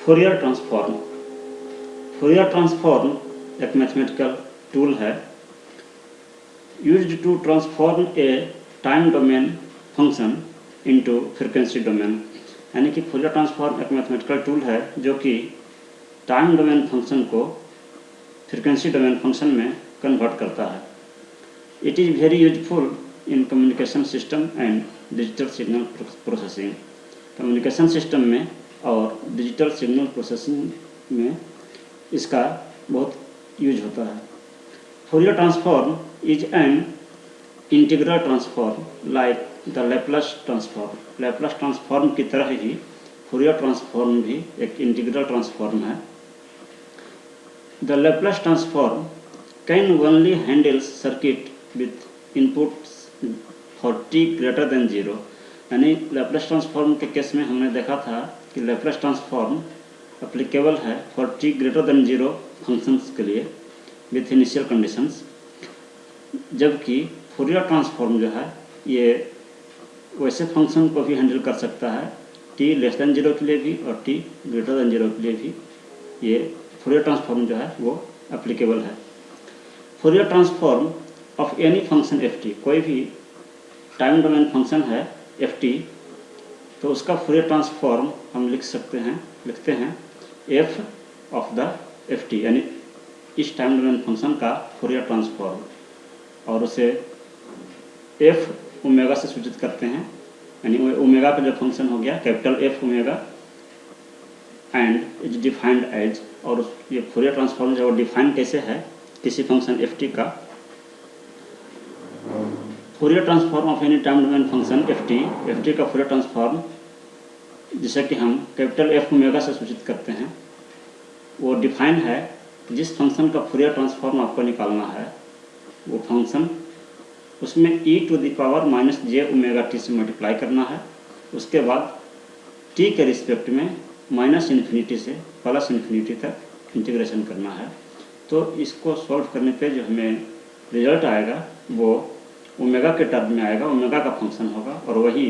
Fourier transform. Fourier transform एक mathematical tool है used to transform a time domain function into frequency domain. यानी कि Fourier transform एक mathematical tool है जो कि टाइम डोमेन फंक्शन को फ्रीक्वेंसी डोमेन फंक्शन में कन्वर्ट करता है। It is very useful in communication system and digital signal processing. Communication system में और डिजिटल सिग्नल प्रोसेसिंग में इसका बहुत यूज होता है। Fourier transform is an integral transform like the Laplace transform. Laplace transform की तरह ही फोरियर ट्रांसफॉर्म भी एक इंटीग्रल ट्रांसफॉर्म है। The Laplace transform can only handle circuit with inputs for t greater than 0। यानी लैप्लास ट्रांसफॉर्म के case में हमने देखा था कि लैप्लास ट्रांसफॉर्म एप्लीकेबल है for t greater than 0 functions के लिए विथ इनिशियल कंडीशंस, जबकि फोरियर ट्रांसफॉर्म जो है ये वैसे फंक्शन को भी हैंडल कर सकता है t लेस देन 0 के लिए भी और t ग्रेटर देन 0 के लिए भी। ये फोरियर ट्रांसफॉर्म जो है वो एप्लीकेबल है। Fourier transform of any function ft, कोई भी टाइम डोमेन फंक्शन है ft, तो उसका फोरियर ट्रांसफॉर्म हम लिखते हैं f ऑफ द ft, यानी इस टाइम डोमेन फंक्शन का फोरियर ट्रांसफॉर्म, और उसे f ओमेगा से सूचित करते हैं। यानी ओमेगा का जो फंक्शन हो गया capital F omega and is defined as, और ये फोरियर ट्रांसफॉर्म जो डिफाइन कैसे है किसी फंक्शन ft का। Fourier transform of any time domain function ft का फोरियर ट्रांसफॉर्म जिसे कि हम कैपिटल F ओमेगा से सूचित करते हैं, वो डिफाइन है जिस फंक्शन का फोरियर ट्रांसफॉर्म आपको निकालना है वो फंक्शन उसमें e to the power minus j omega t से मल्टीप्लाई करना है, उसके बाद t के रिस्पेक्ट में माइनस इन्फिनिटी से प्लस इन्फिनिटी तक इंटीग्रेशन करना है। तो इसको सॉल्व करने पे जो हमें रिजल्ट आएगा वो ओमेगा के टर्म में आएगा, ओमेगा का फंक्शन होगा, और वही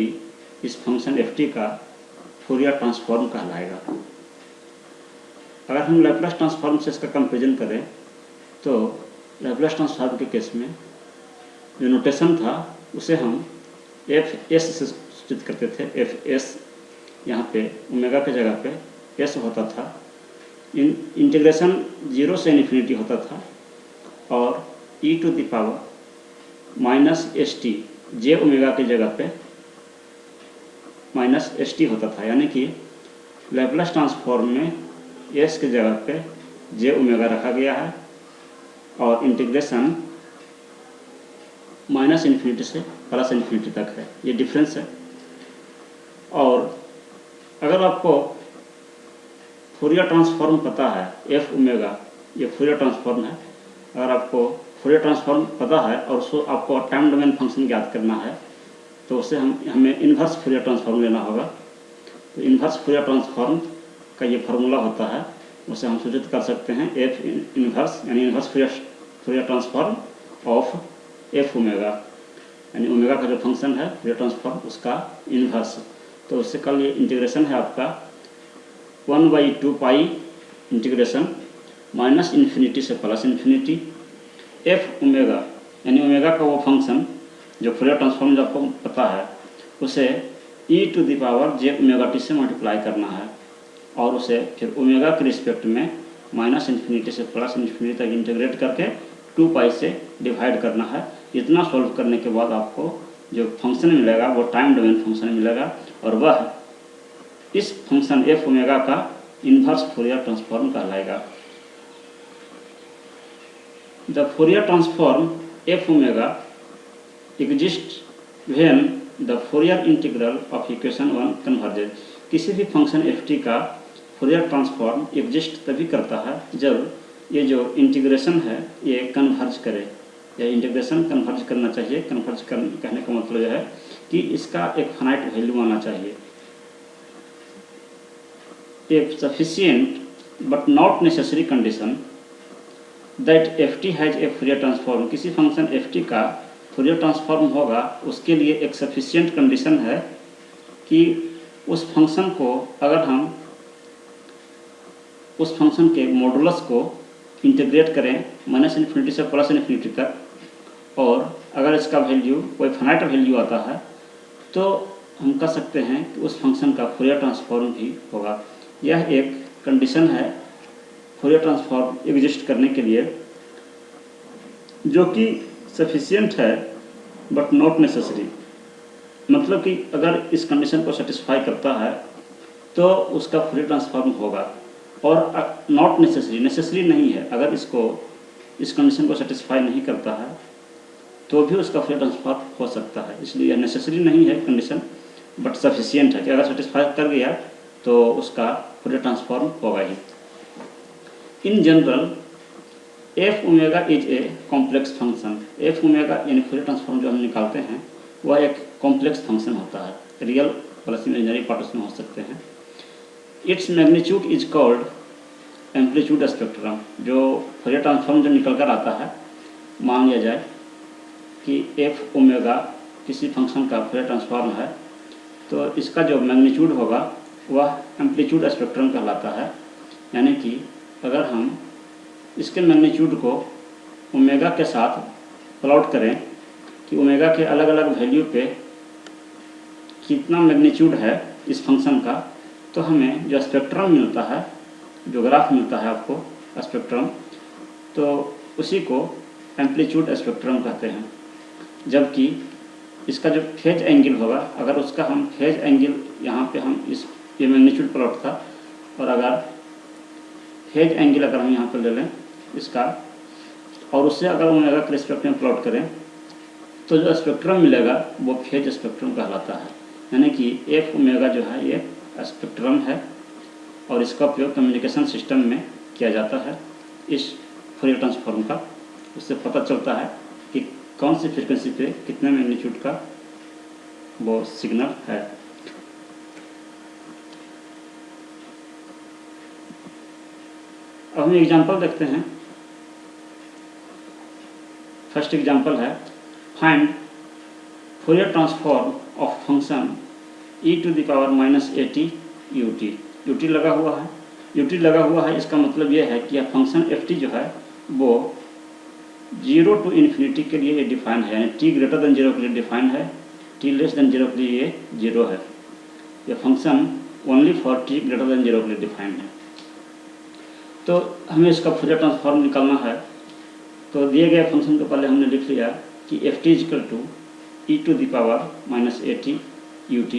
इस फंक्शन ft का फोरियर ट्रांसफॉर्म कहलाएगा। अगर हम लैप्लास ट्रांसफॉर्म से इसका कंपेरिजन करें तो लैप्लास ट्रांसफॉर्म के केस में जो नोटेशन था उसे हम fs से सूचित करते थे। fs यहाँ पे ओमेगा के जगह पे s होता था, इंटीग्रेशन 0 से इन्फिनिटी होता था, और e to the power minus st j omega की जगह पे माइनस st होता था। यानी कि लैप्लास ट्रांसफॉर्म में s की जगह पे j ओमेगा रखा गया है और इंटीग्रेशन माइनस इन्फिनिटी से प्लस इन्फिनिटी तक है, ये डिफरेंस है। और अगर आपको फोरियर ट्रांसफॉर्म पता है f ओमेगा, ये फोरियर ट्रांसफॉर्म है, अगर आपको फोरियर ट्रांसफॉर्म पता है और उसको आपको टाइम डोमेन फंक्शन ज्ञात करना है तो उससे हमें इन्वर्स फोरियर ट्रांसफॉर्म लेना होगा। तो इन्वर्स फोरियर ट्रांसफॉर्म का ये फार्मूला होता है, उसे हम सूचित कर सकते हैं f इन्वर्स, यानी inverse Fourier transform of f omega, यानी ओमेगा का जो फंक्शन है फोरियर ट्रांसफॉर्म उसका इन्वर्स। तो उससे कल ये इंटीग्रेशन है आपका 1/2 पाई इंटीग्रेशन माइनस इन्फिनिटी से प्लस इन्फिनिटी f ओमेगा, यानी ओमेगा का वो फंक्शन जो फोरियर ट्रांसफॉर्म जो आपको पता है उसे e to the power j omega t से मल्टीप्लाई करना है, और उसे फिर ओमेगा के रिस्पेक्ट में माइनस इन्फिनिटी से प्लस इन्फिनिटी तक इंटीग्रेट करके 2 पाई से डिवाइड करना है। इतना सॉल्व करने के बाद आपको जो फंक्शन मिलेगा वो टाइम डोमेन फंक्शन मिलेगा, और वह इस फंक्शन f ओमेगा का इन्वर्स फोरियर ट्रांसफॉर्म कहलाएगा। The Fourier transform f omega exist when the Fourier integral of equation 1 converges. किसी भी फंक्शन ft का फोरियर ट्रांसफॉर्म एग्जिस्ट तभी करता है जब ये जो इंटीग्रेशन है ये कन्वर्ज करे, या इंटीग्रेशन कन्वर्ज करना चाहिए। कन्वर्ज कहने का मतलब यह है कि इसका एक फाइनाइट वैल्यू आना चाहिए। A sufficient but not necessary condition that ft has a Fourier transform, किसी फंक्शन ft का फोरियर ट्रांसफॉर्म होगा उसके लिए एक सफिशिएंट कंडीशन है कि उस फंक्शन को अगर हम उस फंक्शन के मॉडुलस को इंटीग्रेट करें -∞ से +∞ तक, और अगर इसका वैल्यू कोई फाइनाइट वैल्यू आता है तो हम कह सकते हैं कि उस फंक्शन का फूरियर ट्रांसफॉर्म भी होगा। यह एक कंडीशन है फूरियर ट्रांसफॉर्म एग्जिस्ट करने के लिए, जो कि सफिशिएंट है बट नॉट नेसेसरी। मतलब कि अगर इस कंडीशन को सेटिस्फाई करता है तो उसका फूरियर ट्रांसफॉर्म होगा, और नॉट नेसेसरी नहीं है, अगर इस कंडीशन को सेटिस्फाई नहीं करता है तो भी उसका फूरियर ट्रांसफॉर्म हो सकता है। इसलिए यह नेसेसरी नहीं है कंडीशन, बट सफिशिएंट है कि अगर सेटिस्फाई कर गया तो उसका फूरियर ट्रांसफॉर्म होगा ही। In general f omega is a complex function. F omega यानी फूरियर ट्रांसफॉर्म जो हम निकालते हैं वह एक कॉम्प्लेक्स फंक्शन होता है, रियल प्लस इमेजिनरी पार्ट उसमें हो सकते हैं। Its magnitude is called amplitude spectrum. जो फूरियर ट्रांसफॉर्म जो निकल कर आता है, मान लिया जाए कि एफ ओमेगा किसी फंक्शन का फूरियर ट्रांसफॉर्म है, तो इसका जो मैग्नीट्यूड होगा वह एम्पलीट्यूड स्पेक्ट्रम कहलाता है। यानी कि अगर हम इसके मैग्नीट्यूड को ओमेगा के साथ प्लॉट करें कि ओमेगा के अलग अलग वैल्यू पे कितना मैग्नीट्यूड है इस फंक्शन का, तो हमें जो स्पेक्ट्रम मिलता है, जो ग्राफ मिलता है आपको स्पेक्ट्रम, तो उसी को एम्पलीट्यूड स्पेक्ट्रम कहते हैं। जबकि इसका जो फेज एंगल होगा, अगर उसका हम फेज एंगल यहाँ पे हम ये मैग्नीट्यूड प्लॉट था, और अगर फेज एंगल अगर हम यहाँ पर ले लें इसका, और उससे अगर ओमेगा के रिस्पेक्ट में प्लॉट करें, तो जो स्पेक्ट्रम मिलेगा वो फेज स्पेक्ट्रम कहलाता है। यानी कि एफ ओमेगा जो है ये स्पेक्ट्रम है, और इसका उपयोग कम्युनिकेशन सिस्टम में किया जाता है इस फूरियर ट्रांसफॉर्म का। उससे पता चलता है कि कौन सी फ्रीक्वेंसी पे कितने मैग्नीट्यूड का वो सिग्नल है। अब हम एग्जांपल देखते हैं। फर्स्ट एग्जांपल है, find Fourier transform of function e⁻⁻80 ut लगा हुआ है। ut लगा हुआ है, इसका मतलब यह है कि यह फंक्शन ft जो है वो 0 to ∞ के लिए ये डिफाइन है, यानी t ग्रेटर देन 0 के लिए डिफाइन है, t लेस देन 0 के लिए ये 0 है। यह function only for t greater than 0 के लिए डिफाइन है। तो हमें इसका फूरियर ट्रांसफॉर्म निकालना है, तो दिए गए फंक्शन को पहले हमने लिख लिया कि ft equal to e⁻⁻80 ut।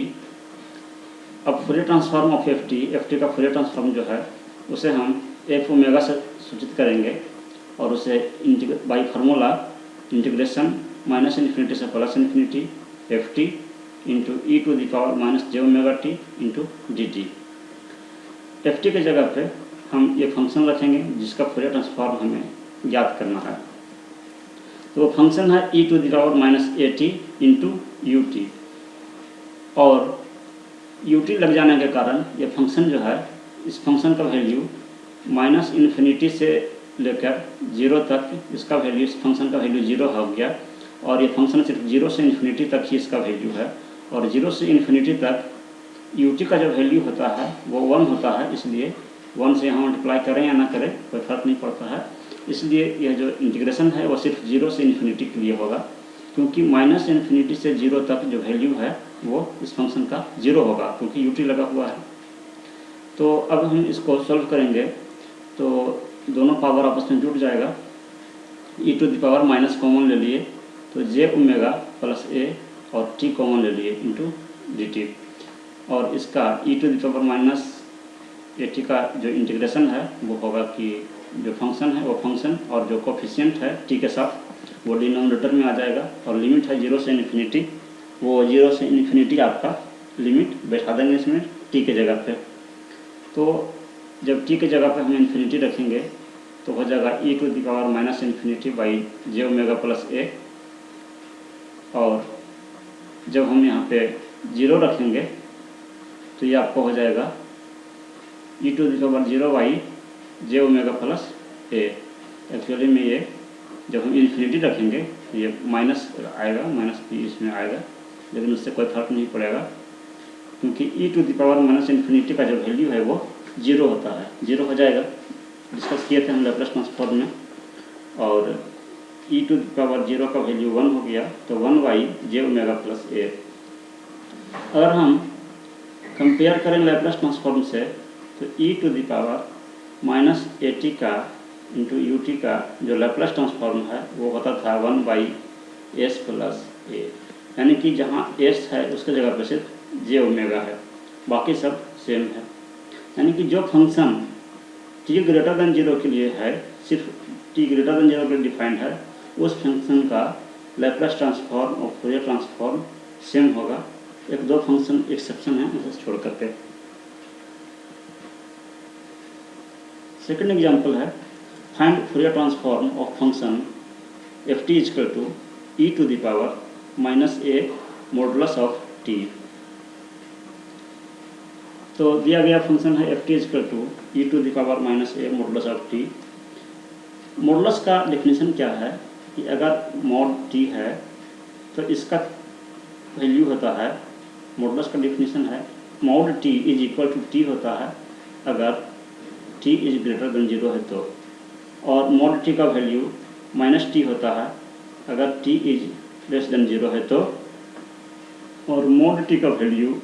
अब फूरियर ट्रांसफॉर्म ऑफ ft का फूरियर ट्रांसफॉर्म जो है उसे हम एफ ओमेगा से सूचित करेंगे, और उसे बाई फार्मूला इंटीग्रेशन -∞ से +∞ ft into e⁻⁻jωt into dt। ft के जगह पे हम ये फंक्शन रखेंगे जिसका फूरियर ट्रांसफॉर्म हमें ज्ञात करना है। तो वो फंक्शन है e⁻⁻80 इंटू ut, और ut लग जाने के कारण ये फंक्शन जो है, इस फंक्शन का वैल्यू -∞ से लेकर 0 तक इसका वैल्यू, इस फंक्शन का वैल्यू 0 हो गया, और ये फंक्शन सिर्फ 0 से ∞ तक ही इसका वैल्यू है, और 0 से ∞ तक ut का जो वैल्यू होता है वो 1 होता है। इसलिए 1 से यहाँ मल्टीप्लाई करें या ना करें कोई फर्क नहीं पड़ता है। इसलिए यह जो इंटीग्रेशन है वो सिर्फ 0 से ∞ के लिए होगा, क्योंकि -∞ से 0 तक जो वैल्यू है वो इस फंक्शन का 0 होगा, क्योंकि ut लगा हुआ है। तो अब हम इसको सॉल्व करेंगे तो दोनों पावर आपस में जुड़ जाएगा। e⁻ माइनस कॉमन ले लिए तो j ओमेगा प्लस a, और t कॉमन ले लिए इंटू dt, और इसका e⁻⁻80 का जो इंटीग्रेशन है वो होगा कि जो फंक्शन है वो फंक्शन और जो कोफिशिएंट है t के साथ वो डिनोमिनेटर में आ जाएगा, और लिमिट है 0 से ∞, वो 0 से ∞ आपका लिमिट बैठा देंगे इसमें t के जगह पे। तो जब t के जगह पे हम इन्फिनिटी रखेंगे तो हो जाएगा e⁻∞ by j omega plus a, और जब हम यहाँ पे 0 रखेंगे तो ये आपको हो जाएगा e⁻0 by j omega plus a। Actually में ये जब हम इन्फिनिटी रखेंगे ये माइनस आएगा, -p इसमें आएगा, लेकिन उससे कोई फर्क नहीं पड़ेगा, क्योंकि e⁻∞ का जो वैल्यू है वो जीरो होता है, जीरो हो जाएगा। डिस्कस किए थे हम लैप्लास ट्रांसफॉर्म में। और e to the power zero का वैल्यू 1 हो गया, तो 1/j ओमेगा प्लस a। अगर हम कंपेयर करें लैप्लास ट्रांसफॉर्म से, तो e to the power minus at का इंटू ut का जो लैप्लास ट्रांसफॉर्म है वो होता था 1/s प्लस a, यानी कि जहाँ s है उसके जगह पर सिर्फ j ओमेगा है, बाकी सब सेम है। यानी कि जो function t greater than zero के लिए है, सिर्फ t ग्रेटर देन जीरो के लिए डिफाइंड है, उस फंक्शन का लैप्लास ट्रांसफॉर्म और फूरियर ट्रांसफॉर्म सेम होगा। एक दो फंक्शन एक्सेप्शन है उसे छोड़ करके। सेकंड एग्जांपल है, find Fourier transform of function f t equal to e to the power minus a modulus of t. तो दिया गया फंक्शन है f t equal to e to the power minus a modulus of t. Modulus का definition क्या है कि अगर mod T है तो इसका वैल्यू होता है, मॉडुलस का डेफिनेशन है mod t is equal to t होता है अगर t is greater than zero है तो, और मॉड टी का वैल्यू माइनस टी होता है अगर t is less than zero है तो, और मॉड टी का वैल्यू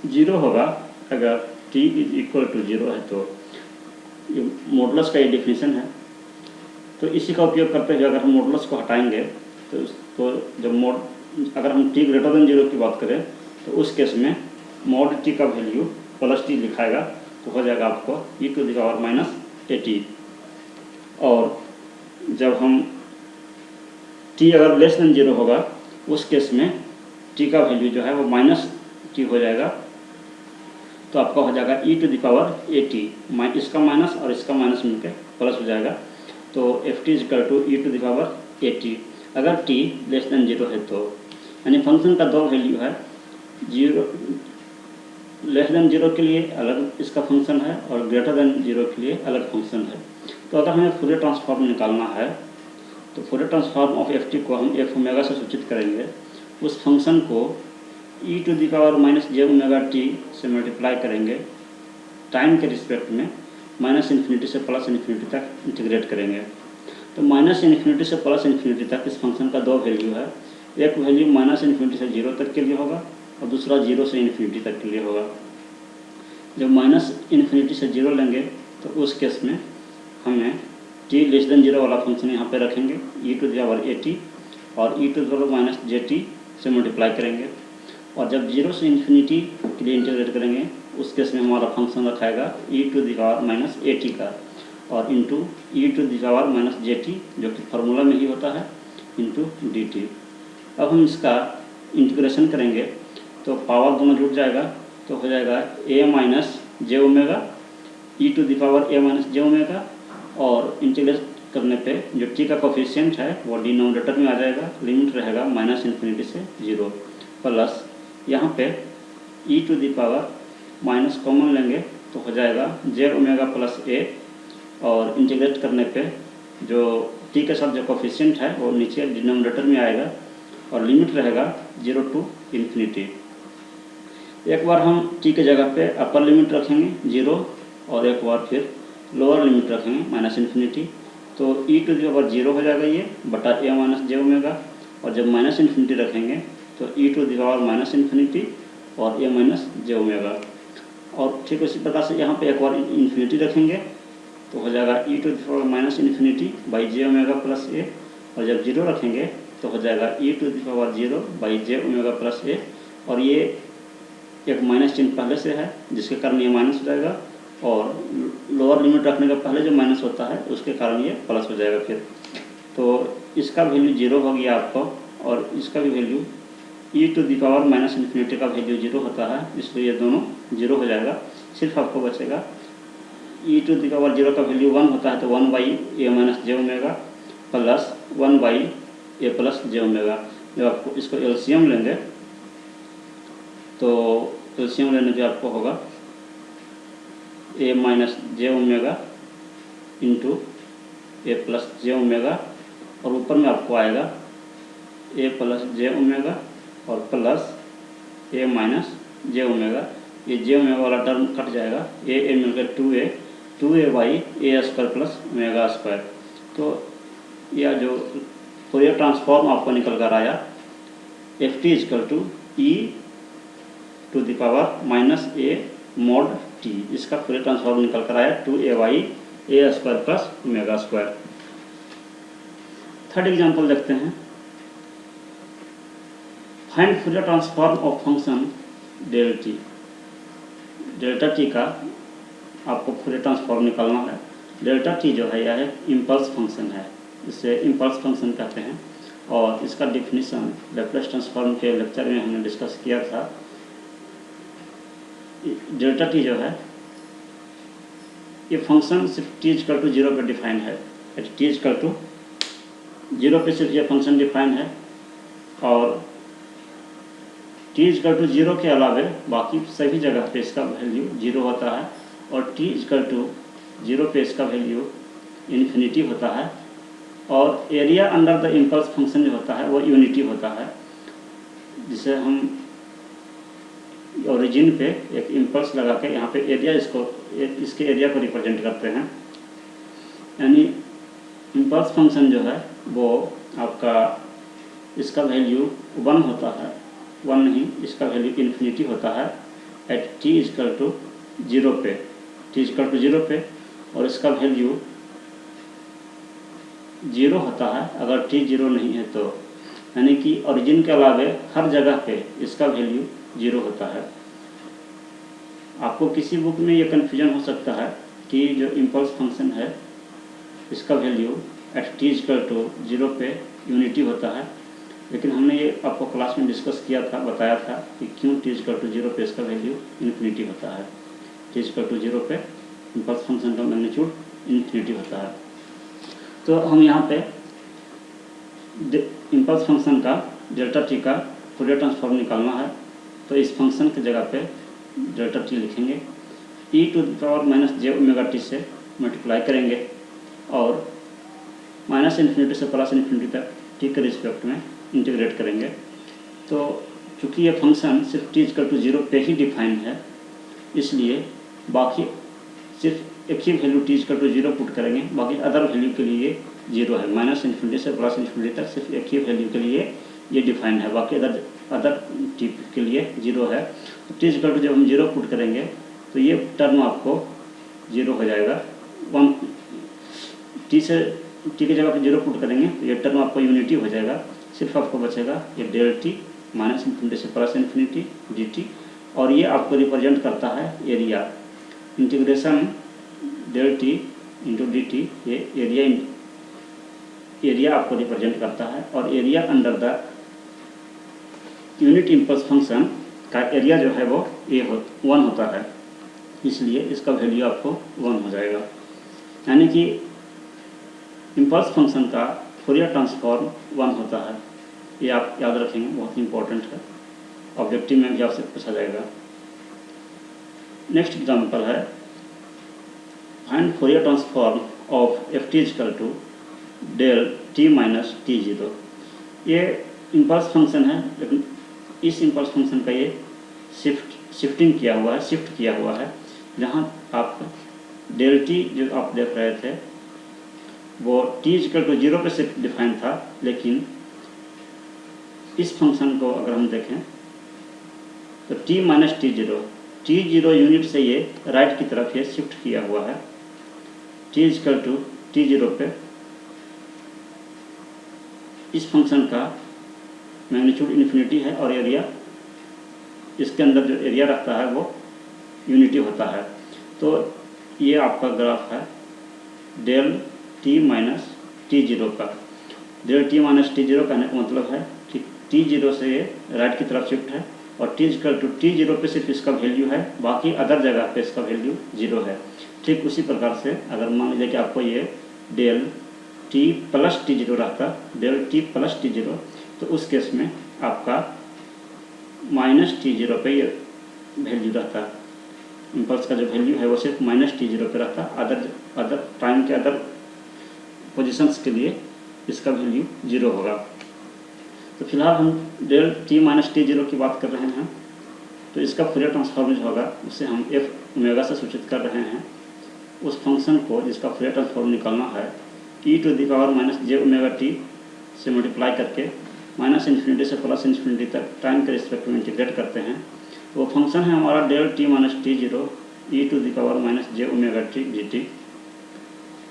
जीरो होगा अगर t is equal to zero है तो। ये मॉडुलस का ये डेफिनेशन है। तो इसी का उपयोग करते हुए अगर हम मॉडुलस को हटाएंगे तो जब अगर हम टी ग्रेटर देन जीरो की बात करें तो उस केस में मॉड टी का वैल्यू प्लस टी लिखाएगा, तो हो जाएगा आपको e to the power minus a t. और जब हम टी अगर लेस देन जीरो होगा उस केस में टी का वैल्यू जो है वो माइनस टी हो जाएगा, तो आपका हो जाएगा e to the power a t. इसका माइनस और इसका माइनस मिलकर प्लस हो जाएगा, तो f t equal to e to the power a t अगर टी लेस देन जीरो है तो। यानी फंक्शन का दो वैल्यू है, जीरो लेस देन जीरो के लिए अलग इसका फंक्शन है और ग्रेटर देन जीरो के लिए अलग फंक्शन है। तो अगर हमें फूरियर ट्रांसफॉर्म निकालना है तो Fourier transform of f T को हम एफ ओमेगा से सूचित करेंगे। उस फंक्शन को e to the power minus j omega t से मल्टीप्लाई करेंगे, टाइम के रिस्पेक्ट में माइनस इन्फिनिटी से प्लस इन्फिनिटी तक इंटीग्रेट करेंगे। तो माइनस इन्फिनिटी से प्लस इन्फिनिटी तक इस फंक्शन का दो वैल्यू है, एक वैल्यू माइनस इन्फिनिटी से जीरो तक के लिए होगा और दूसरा जीरो से इन्फिनिटी तक के लिए होगा। जब माइनस इन्फिनिटी से जीरो लेंगे तो उस केस में हमें टी लेस देन जीरो वाला फंक्शन यहाँ पे रखेंगे e to the power a t, और e to the power minus j t से मल्टीप्लाई करेंगे। और जब जीरो से इन्फिनिटी के लिए इंटीग्रेट करेंगे उस केस में हमारा फंक्शन रखाएगा e to the power minus a t का, और into e to the power minus j t जो कि फार्मूला में ही होता है इंटू डी टी। अब हम इसका इंटीग्रेशन करेंगे तो पावर दोनों जुड़ जाएगा, तो हो जाएगा a minus j omega e to the power a minus j omega, और इंटीग्रेट करने पे जो टी का कोफिशिएंट है वो डिनोमिनेटर में आ जाएगा, लिमिट रहेगा माइनस इन्फिनिटी से जीरो, प्लस यहाँ पे e to the power minus common लेंगे तो हो जाएगा जे ओमेगा प्लस ए, और इंटीग्रेट करने पे जो टी के साथ जो कोफिशिएंट है वो नीचे डिनोमिनेटर में आएगा और लिमिट रहेगा जीरो टू इन्फिनिटी। एक बार हम टी के जगह पे अपर लिमिट रखेंगे जीरो, और एक बार फिर लोअर लिमिट रखेंगे माइनस इन्फिनिटी, तो e to the power zero हो जाएगा ये बटा ए माइनस जे ओमेगा, और जब माइनस इन्फिनिटी रखेंगे तो e to the power minus infinity और ए माइनस जे ओमेगा। और ठीक उसी प्रकार से यहाँ पे एक बार इन्फिनिटी रखेंगे तो हो जाएगा e to the power minus infinity by J omega plus a, और जब जीरो रखेंगे तो हो जाएगा e to the power zero by J omega plus a, और ये एक माइनस चिन्ह पहले से है जिसके कारण ये माइनस हो जाएगा, और लोअर लिमिट रखने का पहले जो माइनस होता है उसके कारण ये प्लस हो जाएगा फिर। तो इसका वैल्यू जीरो हो गया आपको, और इसका भी value e to the power minus infinity का वैल्यू जीरो होता है, इसलिए ये दोनों जीरो हो जाएगा। सिर्फ आपको बचेगा ई टू द पावर जीरो का वैल्यू 1 होता है तो 1/ए minus j omega plus 1/ए plus जे ओमेगा। जब आपको इसको एलसीएम लेंगे तो एलसीएम लेने पे आपको होगा a minus j omega into a plus J omega, और ऊपर में आपको आएगा ए प्लस जे ओमेगा और plus a minus j omega. ये जे ओमेगा वाला टर्म कट जाएगा, ए मिलकर 2a by a square plus omega square. तो यह जो फूरियर ट्रांसफॉर्म आपको निकल कर आया f t is equal to e to the power minus a mod t, इसका फूरियर ट्रांसफॉर्म निकल कर आया 2a by a square plus omega square. Third example देखते हैं। Find Fourier transform of function del t. Delta t का आपको Fourier transform निकालना है। डेल्टा टी जो है यह एक इम्पल्स फंक्शन है, इसे इम्पल्स फंक्शन कहते हैं और इसका डिफिनीशन लैप्लेस ट्रांसफॉर्म के लेक्चर में हमने डिस्कस किया था। डेल्टा टी जो है ये फंक्शन सिर्फ टी इक्वल टू 0 पर डिफाइन है। टी इक्वल टू 0 पे सिर्फ ये फंक्शन डिफाइन है और टी इक्वल टू 0 के अलावे बाकी सभी जगह पे इसका वैल्यू 0 होता है और टी इक्वल टू 0 पे इसका वैल्यू इन्फिनिटी होता है और area under the impulse function जो होता है वो यूनिटी होता है, जिसे हम ओरिजिन पे एक इम्पल्स लगा के यहाँ पे एरिया इसके एरिया को रिप्रेजेंट करते हैं। यानी इम्पल्स फंक्शन जो है वो आपका इसका वैल्यू 1 होता है, 1 नहीं, इसका वैल्यू इन्फिनिटी होता है एट टी इक्वल टू 0 पे, टी इक्वल टू 0 पे, और इसका वैल्यू 0 होता है अगर टी 0 नहीं है तो। यानी कि ओरिजिन के अलावे हर जगह पे इसका वैल्यू 0 होता है। आपको किसी बुक में ये कन्फ्यूजन हो सकता है कि जो इम्पल्स फंक्शन है इसका value at t equal to 0 पे यूनिटी होता है, लेकिन हमने ये आपको क्लास में डिस्कस किया था, बताया था कि क्यों टी इक्वल टू 0 पे इसका वैल्यू इन्फिनिटी होता है। टी इक्वल टू 0 पे इम्पल्स फंक्शन का मैग्नीट्यूड इन्फिनिटी होता है। तो हम यहाँ पे इम्पल्स फंक्शन का डेल्टा टी का फूरियर ट्रांसफॉर्म निकालना है, तो इस फंक्शन की जगह पे डेल्टा टी लिखेंगे, e to the power minus j omega t से मल्टीप्लाई करेंगे और माइनस इन्फिनिटी से प्लस इन्फिनिटी तक टी के रिस्पेक्ट में इंटीग्रेट करेंगे। तो चूँकि ये फंक्शन सिर्फ टी इक्वल टू 0 पे ही डिफाइन है, इसलिए बाकी सिर्फ एक ही value t equal to 0 put करेंगे, बाकी अदर वैल्यू के लिए 0 है। माइनस इन्फिनिटी से प्लस इन्फिनिटी तक सिर्फ एक ही वैल्यू के लिए ये डिफाइन है, बाकी अदर टी के लिए 0 है। तो टी इक्वल टू जब हम 0 पुट करेंगे तो ये टर्म आपको 0 हो जाएगा। 1 टी की जगह पर 0 पुट करेंगे तो ये टर्म आपको यूनिटी हो जाएगा। सिर्फ आपको बचेगा ये डेल टी माइनस इन्फिनिटी से प्लस इन्फिनिटी डी टी, और ये आपको रिप्रेजेंट करता है area. Integration del t into d t, ये एरिया आपको रिप्रेजेंट करता है और area under the unit impulse function का एरिया जो है वो 1 होता है, इसलिए इसका वैल्यू आपको 1 हो जाएगा। यानी कि इम्पल्स फंक्शन का फूरियर ट्रांसफॉर्म 1 होता है। ये आप याद रखेंगे, बहुत इंपॉर्टेंट है, ऑब्जेक्टिव में भी आपसे पूछा जाएगा। नेक्स्ट एग्जांपल है find Fourier transform of f t equal to del t minus t 0। ये इम्पल्स फंक्शन है, लेकिन इस इम्पल्स फंक्शन का ये शिफ्ट किया हुआ है, जहाँ आप डेल टी जो आप देख रहे थे वो टी इक्वल टू 0 पे सिर्फ डिफाइन था, लेकिन इस फंक्शन को अगर हम देखें तो टी माइनस टी 0 यूनिट से ये राइट की तरफ ये शिफ्ट किया हुआ है। टी इक्वल टू टी 0 पे इस फंक्शन का मैग्नीट्यूड इन्फिनिटी है और एरिया, इसके अंदर जो एरिया रखता है वो यूनिटी होता है। तो ये आपका ग्राफ है डेल टी माइनस टी 0 का। डेल टी माइनस टी 0 कहने का मतलब है कि टी 0 से ये राइट की तरफ शिफ्ट है और टी इक्वल टू टी 0 पे सिर्फ इसका वैल्यू है, बाकी अदर जगह पे इसका वैल्यू 0 है। ठीक उसी प्रकार से अगर मान लीजिए कि आपको ये डेल टी प्लस टी 0 रहता, डेल टी प्लस टी 0, तो उस केस में आपका माइनस टी 0 पे ये वैल्यू रहता। इम्पल्स का जो वैल्यू है वो सिर्फ माइनस टी 0 पे रहता, अदर टाइम के अदर पोजिशंस के लिए इसका वैल्यू 0 होगा। तो फिलहाल हम डेल टी माइनस टी 0 की बात कर रहे हैं। तो इसका फूरियर ट्रांसफॉर्म जो होगा उसे हम एफ ओमेगा से सूचित कर रहे हैं। उस फंक्शन को जिसका फूरियर ट्रांसफॉर्म निकालना है e to the power minus j omega t से मल्टीप्लाई करके माइनस इन्फिनिटी से प्लस इन्फिनिटी तक टाइम के रिस्पेक्ट में इंटीग्रेट करते हैं। वो फंक्शन है हमारा del t minus t zero e to the power minus j omega t d t,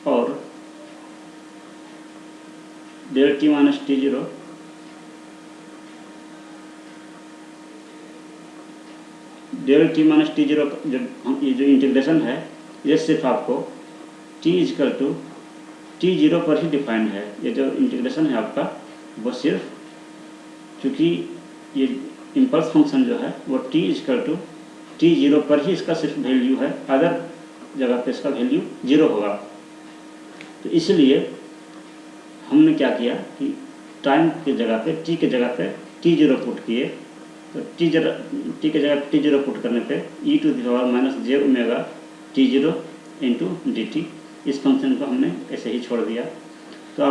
और del t minus t zero जब ये जो इंटीग्रेशन है ये सिर्फ आपको t is equal to t zero पर ही डिफाइंड है। ये जो इंटीग्रेशन है आपका वो सिर्फ, चूँकि ये इम्पल्स फंक्शन जो है वो t is equal to t zero पर ही इसका सिर्फ वैल्यू है, अदर जगह पे इसका वैल्यू जीरो होगा। तो इसलिए हमने क्या किया कि टाइम की जगह पे t के जगह पे टी जीरो पुट किए। तो टी के जगह टी जीरो पुट करने पे e to the power minus j omega t zero into d t, इस फंक्शन को हमने ऐसे ही छोड़ दिया। तो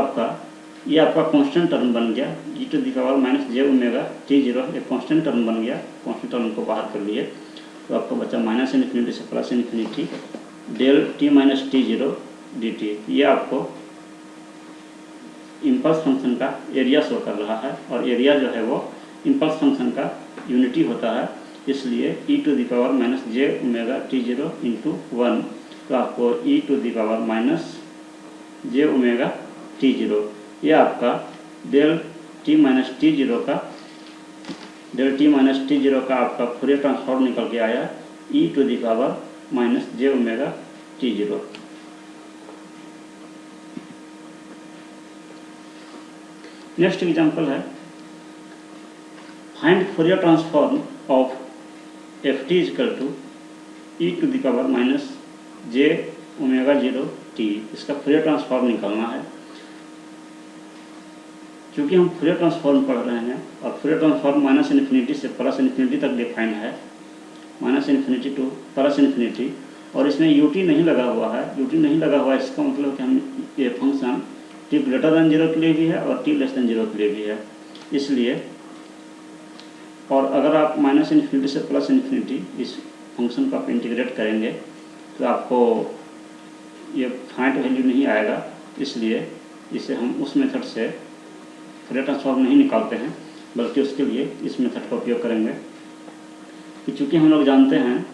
ये आपका कांस्टेंट टर्म बन गया, e to the power minus j omega t zero एक कांस्टेंट टर्म बन गया। कांस्टेंट टर्म को बाहर कर लिए तो आपको बचा माइनस इन्फिनिटी से plus infinity del t minus t zero d t. ये आपको इम्पल्स फंक्शन का एरिया शो कर रहा है, और एरिया जो है वो इम्पल्स फंक्शन का यूनिटी होता है। इसलिए e to the power minus j omega t zero into one, तो आपको e to the power minus j omega t zero, ये आपका del t minus t zero का आपका फूरियर ट्रांसफॉर्म निकल के आया e to the power minus j omega t zero. Next example है find Fourier transform of f t is equal to e to the power minus j omega zero t. इसका Fourier transform निकालना है। क्योंकि हम Fourier transform पढ़ रहे हैं और फूरियर ट्रांसफॉर्म माइनस इन्फिनिटी से प्लस इन्फिनिटी तक डिफाइंड है, minus infinity two plus infinity, और इसमें यूटी नहीं लगा हुआ है। यूटी नहीं लगा हुआ है इसका मतलब कि हम ये function T greater than zero के लिए भी है और टी लेस दैन जीरो के लिए भी है। इसलिए और अगर आप माइनस इन्फिनिटी से प्लस इन्फिनिटी इस फंक्शन को आप इंटीग्रेट करेंगे तो आपको ये फाइंड वैल्यू नहीं आएगा। इसलिए इसे हम उस मेथड से फूरियर ट्रांसफॉर्म नहीं निकालते हैं, बल्कि उसके लिए इस मेथड का उपयोग करेंगे। कि चूँकि हम लोग जानते हैं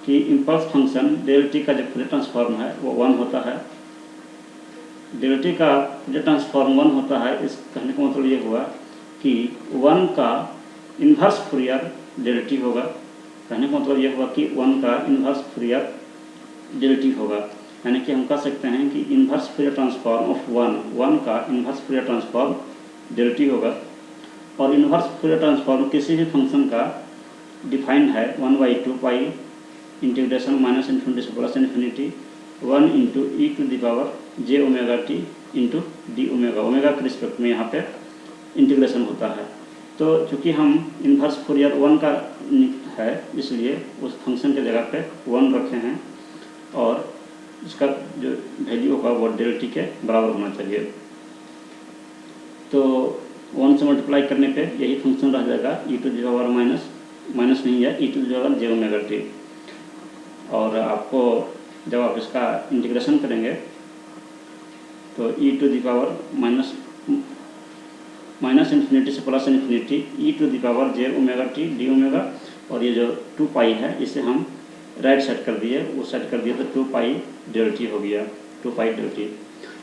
कि इम्पल्स फंक्शन डेल टी का जो फूरियर ट्रांसफॉर्म है वो वन होता है। डेल टी का फूरियर ट्रांसफॉर्म वन होता है, इस कहने का मतलब ये हुआ कि वन का इन्वर्स फूरियर डेल टी होगा। कहने का मतलब ये हुआ कि वन का इन्वर्स फूरियर डेल टी होगा। यानी कि हम कह सकते हैं कि inverse Fourier transform of one का inverse Fourier transform del t होगा। और इन्वर्स फूरियर ट्रांसफॉर्म किसी भी फंक्शन का डिफाइंड है 1/2 पाई इंटीग्रेशन माइनस इन्फिनिटी से plus infinity 1 into e to the power j omega t into d omega. Omega के respect में यहाँ पे इंटीग्रेशन होता है। तो चूँकि हम इन्वर्स फूरियर वन का है, इसलिए उस फंक्शन के जगह पे वन रखे हैं और इसका जो वैल्यू होगा वो डेल टी के बराबर होना चाहिए। तो 1 से मल्टीप्लाई करने पे यही फंक्शन रह जाएगा e to the power minus नहीं है, e to the power j omega t. और आपको जब आप इसका इंटीग्रेशन करेंगे तो e to the power minus infinity से plus infinity e to the power j omega t d omega, और ये जो 2 पाई है इसे हम राइट साइड कर दिए, वो साइड कर दिए तो 2 पाई डेल टी हो गया, 2 पाई डेल टी।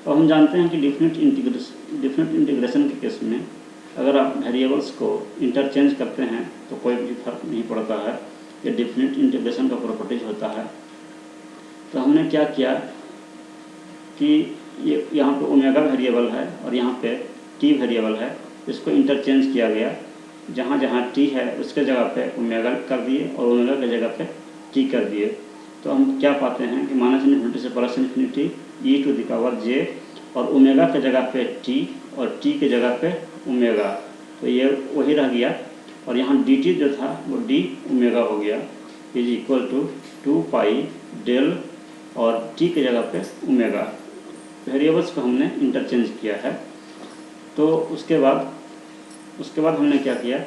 और हम जानते हैं कि डिफिनिट इंटीग्रेशन के केस में अगर आप वेरिएबल्स को इंटरचेंज करते हैं तो कोई भी फर्क नहीं पड़ता है। ये डिफिनिट इंटीग्रेशन का प्रॉपर्टीज होता है। तो हमने क्या किया कि ये यहाँ पे ओमेगा वेरिएबल है और यहाँ पे टी वेरिएबल है, इसको इंटरचेंज किया गया। जहाँ जहाँ टी है उसके जगह पे ओमेगा कर दिए और ओमेगा की जगह पे टी कर दिए। तो हम क्या पाते हैं कि माइनस इन्फिनिटी से plus infinity e to the power j, और ओमेगा के जगह पे टी और टी के जगह पे ओमेगा, तो ये वही रह गया। और यहाँ डी टी जो था वो डी ओमेगा हो गया, is equal to 2 pi del और टी के जगह पे ओमेगा। वेरिएबल्स को हमने इंटरचेंज किया है। तो उसके बाद हमने क्या किया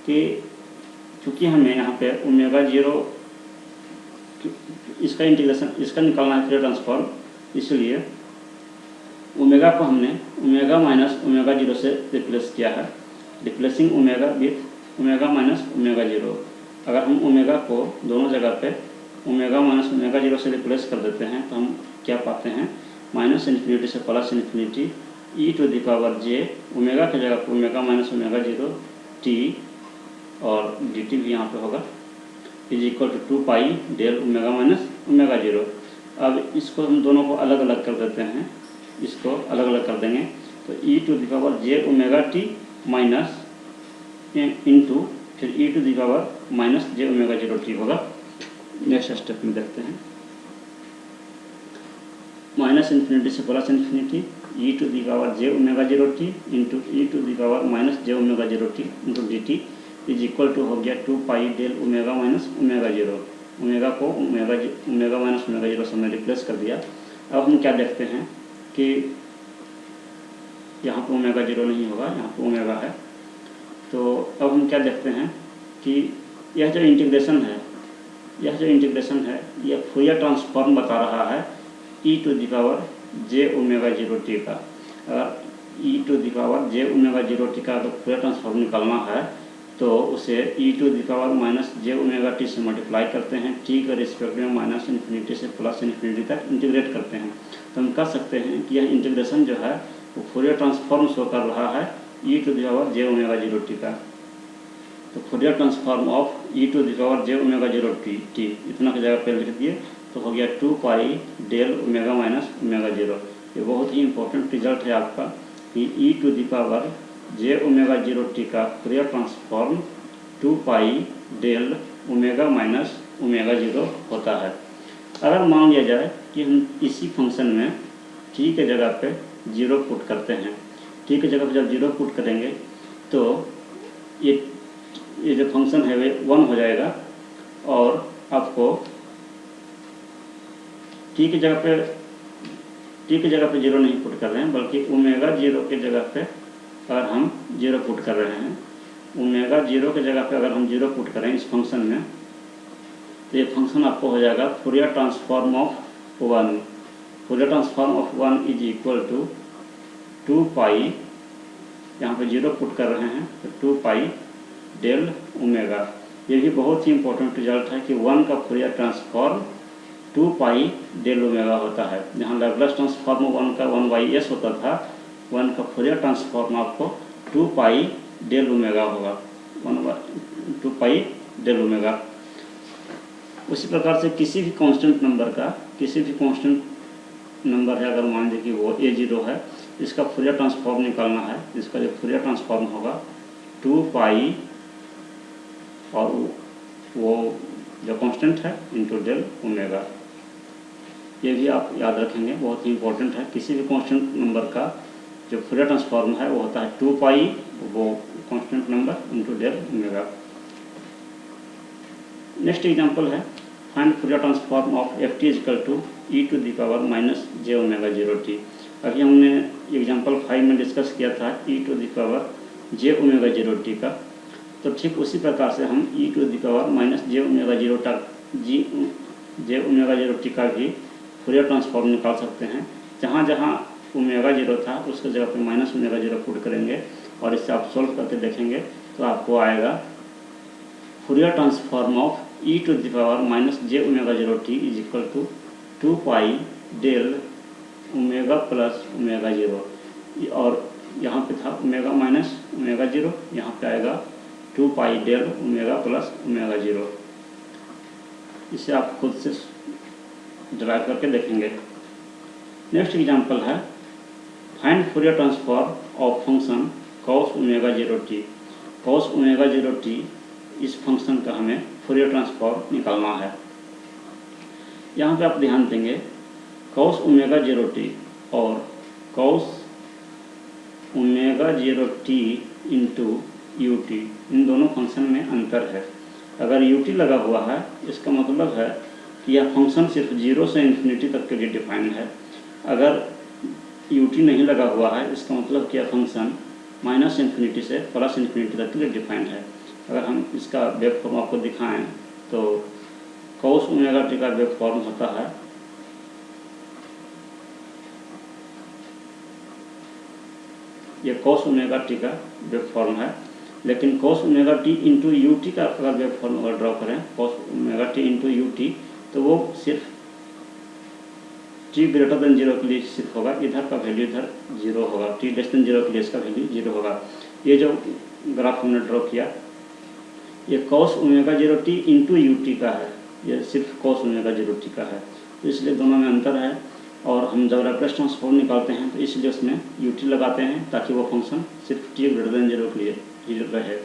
कि क्योंकि हमें यहाँ पे ओमेगा 0 इसका इंटीग्रेशन इसका निकालना है, फ्री ट्रांसफॉर्म, इसलिए ओमेगा को हमने ओमेगा माइनस ओमेगा 0 से रिप्लेस किया है, replacing omega with omega minus omega 0। अगर हम ओमेगा को दोनों जगह पे ओमेगा माइनस ओमेगा 0 से रिप्लेस कर देते हैं तो हम क्या पाते हैं, माइनस इन्फिनिटी से plus infinity e to the power j, omega की जगह पर ओमेगा माइनस ओमेगा 0 टी और डी टी भी यहाँ पे होगा, is equal to 2 pi del omega minus omega 0। अब इसको हम दोनों को अलग अलग कर देते हैं, इसको अलग अलग कर देंगे तो e to the power j omega t minus into फिर e to the power minus j omega 0 t होगा। नेक्स्ट स्टेप में देखते हैं, माइनस इन्फिनिटी से plus infinity e to the power j omega 0 t into e to the power minus j omega 0 t into d t is equal to हो गया 2 pi del omega minus omega 0। Omega को omega minus omega 0 से हमने replace कर दिया। अब हम क्या देखते हैं कि यहाँ पर ओमेगा 0 नहीं होगा, यहाँ पर ओमेगा है। तो अब हम क्या देखते हैं कि यह जो इंटीग्रेशन है यह फूरियर ट्रांसफॉर्म बता रहा है e to the power j omega 0 t का। अगर e to the power j omega 0 t का अगर फूरियर ट्रांसफॉर्म निकालना है तो उसे e to the power minus j omega t से मल्टीप्लाई करते हैं, टी के रिस्पेक्ट में माइनस इन्फिनिटी से प्लस इन्फिनिटी तक इंटीग्रेट करते हैं। तो हम कह सकते हैं कि यह इंटीग्रेशन जो है वो फूरियर ट्रांसफॉर्म शो कर रहा है e to the power j omega 0 t का। तो Fourier transform of e to the power j omega 0 t इतना की जगह पे लिख दिए तो हो गया 2 pi del omega minus omega 0। ये बहुत ही इंपॉर्टेंट रिजल्ट है आपका कि e to the power j omega 0 t का Fourier transform 2 pi del omega minus omega 0 होता है। अगर मान लिया जाए कि हम इसी फंक्शन में टी के जगह पे 0 पुट करते हैं, टी की जगह पे जब 0 पुट करेंगे तो ये जो फंक्शन है वे 1 हो जाएगा और आपको टी की जगह पे 0 नहीं पुट कर रहे हैं बल्कि ओमेगा 0 के जगह पे अगर हम 0 पुट कर रहे हैं, ओमेगा 0 के जगह पे अगर हम 0 पुट करें इस फंक्शन में तो ये फंक्शन आपको हो जाएगा Fourier transform of 1। Fourier transform of 1 is equal to 2 pi, यहाँ पे 0 पुट कर रहे हैं तो 2 पाई डेल ओमेगा। ये भी बहुत ही इंपॉर्टेंट रिजल्ट है कि 1 का Fourier transform 2 pi del omega होता है। जहाँ लैप्लास ट्रांसफॉर्म 1 का 1/s होता था, 1 का फूरियर ट्रांसफॉर्म आपको 2 पाई डेल ओमेगा होगा, 2 पाई डेल ओमेगा। उसी प्रकार से किसी भी कांस्टेंट नंबर है, अगर मान लीजिए कि वो a0 है, इसका फूरियर ट्रांसफॉर्म निकालना है, इसका जो फूरियर ट्रांसफॉर्म होगा 2 पाई और वो जो कांस्टेंट है इंटू डेल ओमेगा। ये भी आप याद रखेंगे, बहुत ही इंपॉर्टेंट है। किसी भी कांस्टेंट नंबर का जो फूरियर ट्रांसफॉर्म है वो होता है 2 पाई वो constant number into del omega. Next example है find Fourier transform of f t equal to e to the power minus j omega 0 t. अभी हमने एग्जांपल 5 में डिस्कस किया था e to the power j omega 0 t का। तो ठीक उसी प्रकार से हम e to the power minus j omega 0 t का भी फूरियर ट्रांसफॉर्म निकाल सकते हैं। जहाँ जहाँ ओमेगा 0 था उसके जगह पे माइनस ओमेगा 0 पुट करेंगे और इससे आप सोल्व करके देखेंगे तो आपको आएगा Fourier transform of e to the power minus j omega 0 t is equal to 2 pi del omega plus omega 0। और यहाँ पे था ओमेगा माइनस ओमेगा 0, यहाँ पे आएगा 2 pi del omega plus omega 0। इसे आप खुद से ड्राइव करके देखेंगे। नेक्स्ट एग्जांपल है find Fourier transform of function cos omega 0 t. cos omega 0 t इस फंक्शन का हमें फूरियर ट्रांसफॉर्म निकालना है। यहाँ पे आप ध्यान देंगे cos ओमेगा 0 टी और cos omega 0 t into u t, इन दोनों फंक्शन में अंतर है। अगर यू टी लगा हुआ है इसका मतलब है कि यह फंक्शन सिर्फ 0 से इन्फिनिटी तक के लिए डिफाइंड है। अगर यू टी नहीं लगा हुआ है इसका मतलब कि यह फंक्शन माइनस इन्फिनिटी से प्लस इन्फिनिटी तक के लिए डिफाइंड है। अगर हम इसका वेव फॉर्म आपको दिखाएं तो cos ओमेगा टी का वेव फॉर्म होता है ये cos ओमेगा टी का वेव फॉर्म है। लेकिन cos omega t into u T का अगर वेव फॉर्म अगर ड्रॉ करें cos omega t into u T तो वो सिर्फ t ग्रेटर देन 0 के लिए सिर्फ होगा, इधर का वैल्यू इधर 0 होगा, t लेस देन 0 के लिए इसका वैल्यू 0 होगा। ये जो ग्राफ हमने ड्रॉ किया ये cos omega 0 t into u T का है, ये सिर्फ cos ओमेगा 0 टी का है, तो इसलिए दोनों में अंतर है। और हम जब लैप्लेस ट्रांसफॉर्म निकालते हैं तो इसलिए उसमें यू टी लगाते हैं ताकि वो फंक्शन सिर्फ t ग्रेटर देन 0 के लिए 0 रहे,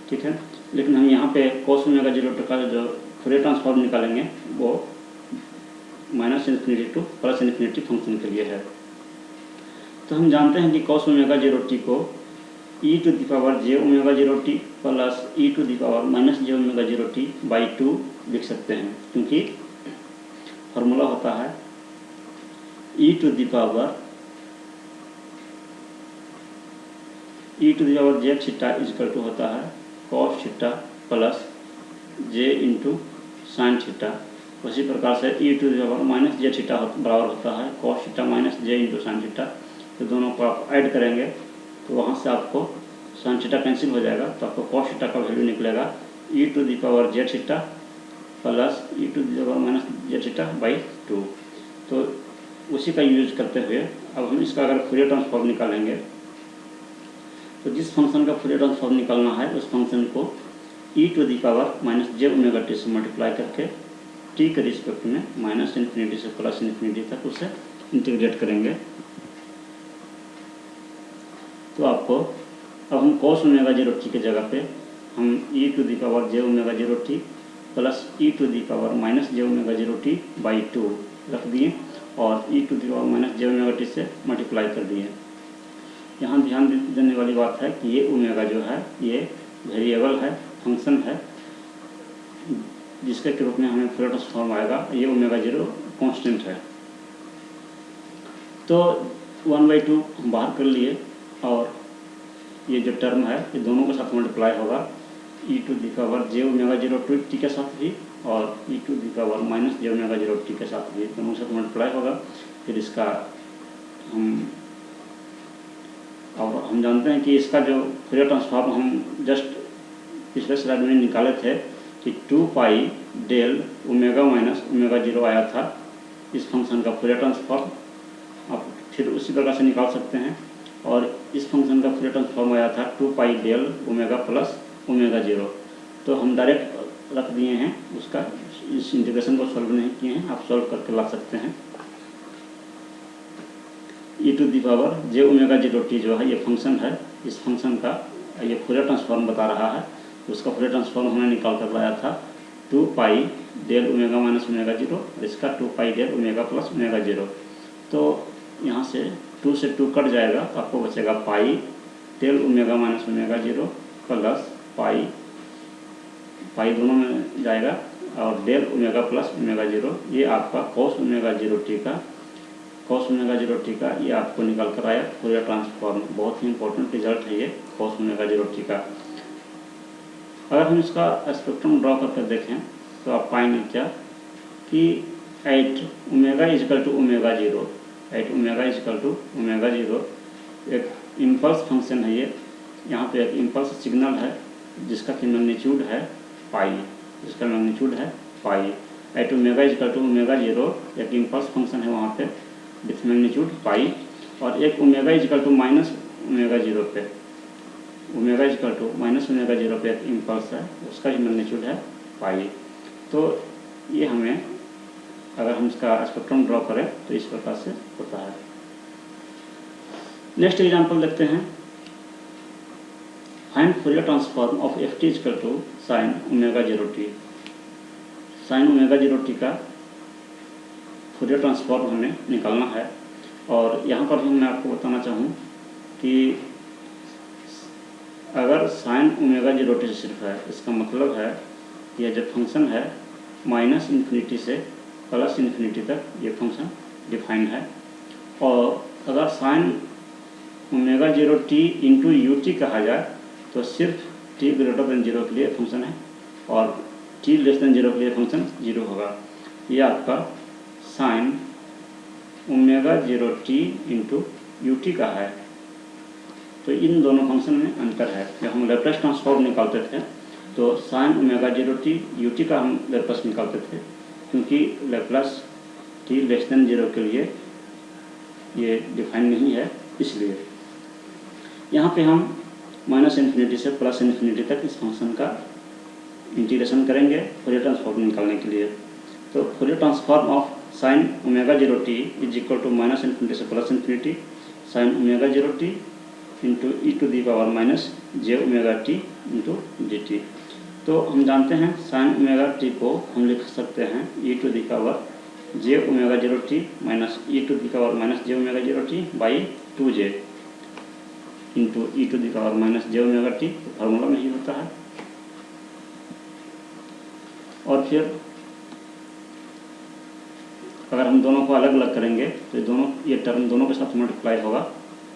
ठीक है। लेकिन हम यहाँ पे cos ओमेगा 0 टी का जो फूरियर ट्रांसफॉर्म निकालेंगे वो -∞ टू +∞ फंक्शन के लिए है। तो हम जानते हैं कि cos ओमेगा 0 टी को e to the power j omega 0 t plus e to the power -j omega 0 t by 2 लिख सकते हैं, क्योंकि फॉर्मूला होता है e to the power j theta equal to होता है cos theta plus j into sine theta. उसी प्रकार से e to the power -j theta बराबर होता है cos theta minus j into sine theta. तो दोनों को आप ऐड करेंगे तो वहाँ से आपको साइन थीटा कैंसिल हो जाएगा, तो आपको cos थीटा का वैल्यू निकलेगा e to the power j theta plus e to the power -j theta by 2। तो उसी का यूज करते हुए अब हम इसका अगर फूरियर ट्रांसफॉर्म निकालेंगे तो जिस फंक्शन का फूरियर ट्रांसफॉर्म निकालना है उस फंक्शन को e to the power -j omega t से मल्टीप्लाई करके t के रिस्पेक्ट में -∞ से +∞ तक उसे इंटीग्रेट करेंगे। तो आपको अब हम cos ओमेगा 0 टी के जगह पे हम e to the power j omega 0 t plus e to the power -j omega 0 t by 2 रख दिए और e to the power -j omega t से मल्टीप्लाई कर दिए। यहाँ ध्यान देने वाली बात है कि ये ओमेगा जो है ये वेरिएबल है, फंक्शन है, जिसके रूप में हमें फूरियर ट्रांसफॉर्म आएगा। ये ओमेगा 0 कांस्टेंट है। तो 1/2 हम बाहर कर लिए और ये जो टर्म है ये दोनों के साथ मल्टीप्लाई होगा e to the power j omega 0 t के साथ भी और e to the power -j omega 0 t के साथ भी, दोनों के साथ मल्टीप्लाई होगा। फिर इसका हम जानते हैं कि इसका जो फूरियर ट्रांसफॉर्म हम जस्ट पिछले स्लाइड में निकाले थे कि 2 pi del omega minus omega 0 आया था इस फंक्शन का फूरियर ट्रांसफॉर्म। आप फिर उसी प्रकार से निकाल सकते हैं। और इस फंक्शन का फूरियर ट्रांसफॉर्म आया था 2 pi del omega plus omega 0। तो हम डायरेक्ट रख दिए हैं उसका, इस इंटीग्रेशन को सॉल्व नहीं किए हैं, आप सॉल्व करके ला सकते हैं। e to the power j omega 0 t जो है ये फंक्शन है, इस फंक्शन का ये फूरियर ट्रांसफॉर्म बता रहा है। उसका फूरियर ट्रांसफॉर्म हमने निकाल कर लाया था 2 pi del omega minus omega 0 और इसका 2 pi del omega plus omega 0। तो यहाँ से 2 से 2 कट जाएगा तो आपको बचेगा pi del omega minus omega 0 plus pi दोनों में जाएगा और डेल ओमेगा प्लस ओमेगा 0। ये आपका cos ओमेगा 0 टी का ये आपको निकाल कर आया फूरियर ट्रांसफॉर्म। बहुत ही इंपॉर्टेंट रिजल्ट है ये cos ओमेगा 0 टी का। अगर हम इसका स्पेक्ट्रम ड्रॉ करके देखें तो आप पाएंगे क्या कि 8 ओमेगा इजकल टू ओमेगा 0 एक इम्पल्स फंक्शन है ये। यहाँ पे एक इम्पल्स सिग्नल है जिसका कि मैग्नीट्यूड है पाई, 8 ओमेगा इजकल टू ओमेगा 0 एक इम्पल्स फंक्शन है वहाँ पे विथ मैग्नीट्यूड पाई। और एक omega is equal to minus omega 0 पे एक इम्पल्स है, उसका भी मैग्नीट्यूड है पाई। तो ये हमें अगर हम इसका स्पेक्ट्रम ड्रॉ करें तो इस प्रकार से होता है। नेक्स्ट एग्जांपल देखते हैं। Find Fourier transform of ft equal to sine omega 0 t. Sine omega 0 t का फूरियर ट्रांसफॉर्म हमें निकालना है। और यहाँ पर भी मैं आपको बताना चाहूँ कि अगर साइन ओमेगा 0 टी सिर्फ है, इसका मतलब है यह जो फंक्शन है -∞ से +∞ तक ये फंक्शन डिफाइंड है। और अगर sign omega 0 t into u T कहा जाए तो सिर्फ टी ग्रेटर देन 0 के लिए फंक्शन है और टी लेस देन 0 के लिए फंक्शन 0 होगा। ये आपका sign omega 0t into UT का है। तो इन दोनों फंक्शन में अंतर है। जब हम लैप्लास ट्रांसफॉर्म निकालते थे तो साइन ओमेगा 0t यूटी का हम लैप्लास निकालते थे, क्योंकि लैप्लास टी लेस देन 0 के लिए ये डिफाइन नहीं है, इसलिए यहाँ पे हम माइनस इन्फिनिटी से प्लस इन्फिनिटी तक इस फंक्शन का इंटीग्रेशन करेंगे फोरियर ट्रांसफॉर्म निकालने के लिए। तो Fourier transform of sine omega 0t is equal to minus infinity से plus infinity sine omega 0t into e to the power minus j omega t into d t. तो हम जानते हैं साइन ओमेगा टी को हम लिख सकते हैं e to the power j omega 0t minus e to the power minus j omega 0t by 2j into e to the power minus j omega t. Formula में ही होता है। और फिर अगर हम दोनों को अलग अलग करेंगे तो ये टर्म दोनों के साथ मल्टीप्लाई होगा।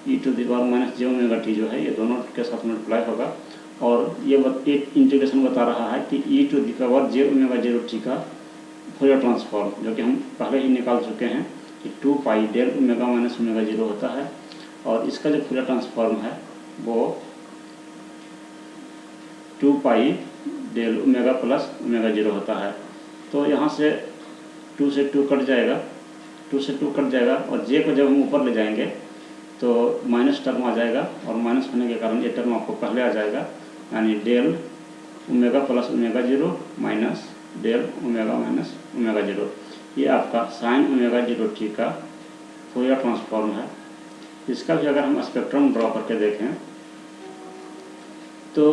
E to the power minus j omega t जो है ये दोनों के साथ मल्टीप्लाई होगा। और ये एक इंटीग्रेशन बता रहा है कि e to the power j omega 0t का फोरियर ट्रांसफॉर्म, जो कि हम पहले ही निकाल चुके हैं कि 2 pi del omega minus omega 0 होता है। और इसका जो फोरियर ट्रांसफॉर्म है वो 2 pi del omega plus omega 0 होता है। तो यहाँ से 2 से 2 कट जाएगा, 2 से 2 कट जाएगा और जे को जब हम ऊपर ले जाएंगे तो माइनस टर्म आ जाएगा और माइनस होने के कारण ये टर्म आपको पहले आ जाएगा, यानी del omega plus omega 0 minus del omega minus omega 0। ये आपका साइन ओमेगा 0t का फोरियर ट्रांसफॉर्म है। इसका भी अगर हम स्पेक्ट्रम ड्रॉ करके देखें तो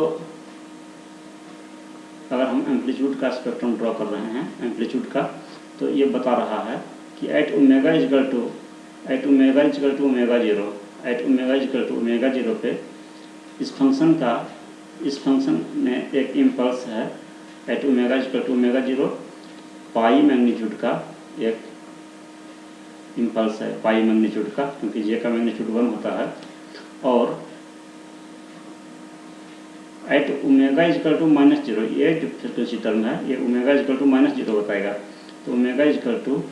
अगर हम एम्पलीट्यूड का स्पेक्ट्रम ड्रॉ कर रहे हैं एम्पलीट्यूड का, तो ये बता रहा है कि at omega is equal to omega 0 पे इस फंक्शन में एक इम्पल्स है at omega is equal to omega 0 pi magnitude का एक इम्पल्स है, पाई मैग्नीट्यूड का, क्योंकि जे का मैग्नीट्यूड 1 होता है। और at omega is equal to minus 0 ये जो फ्रीक्वेंसी टर्म है ये ओमेगा इजकल टू माइनस 0 बताएगा। तो omega is equal to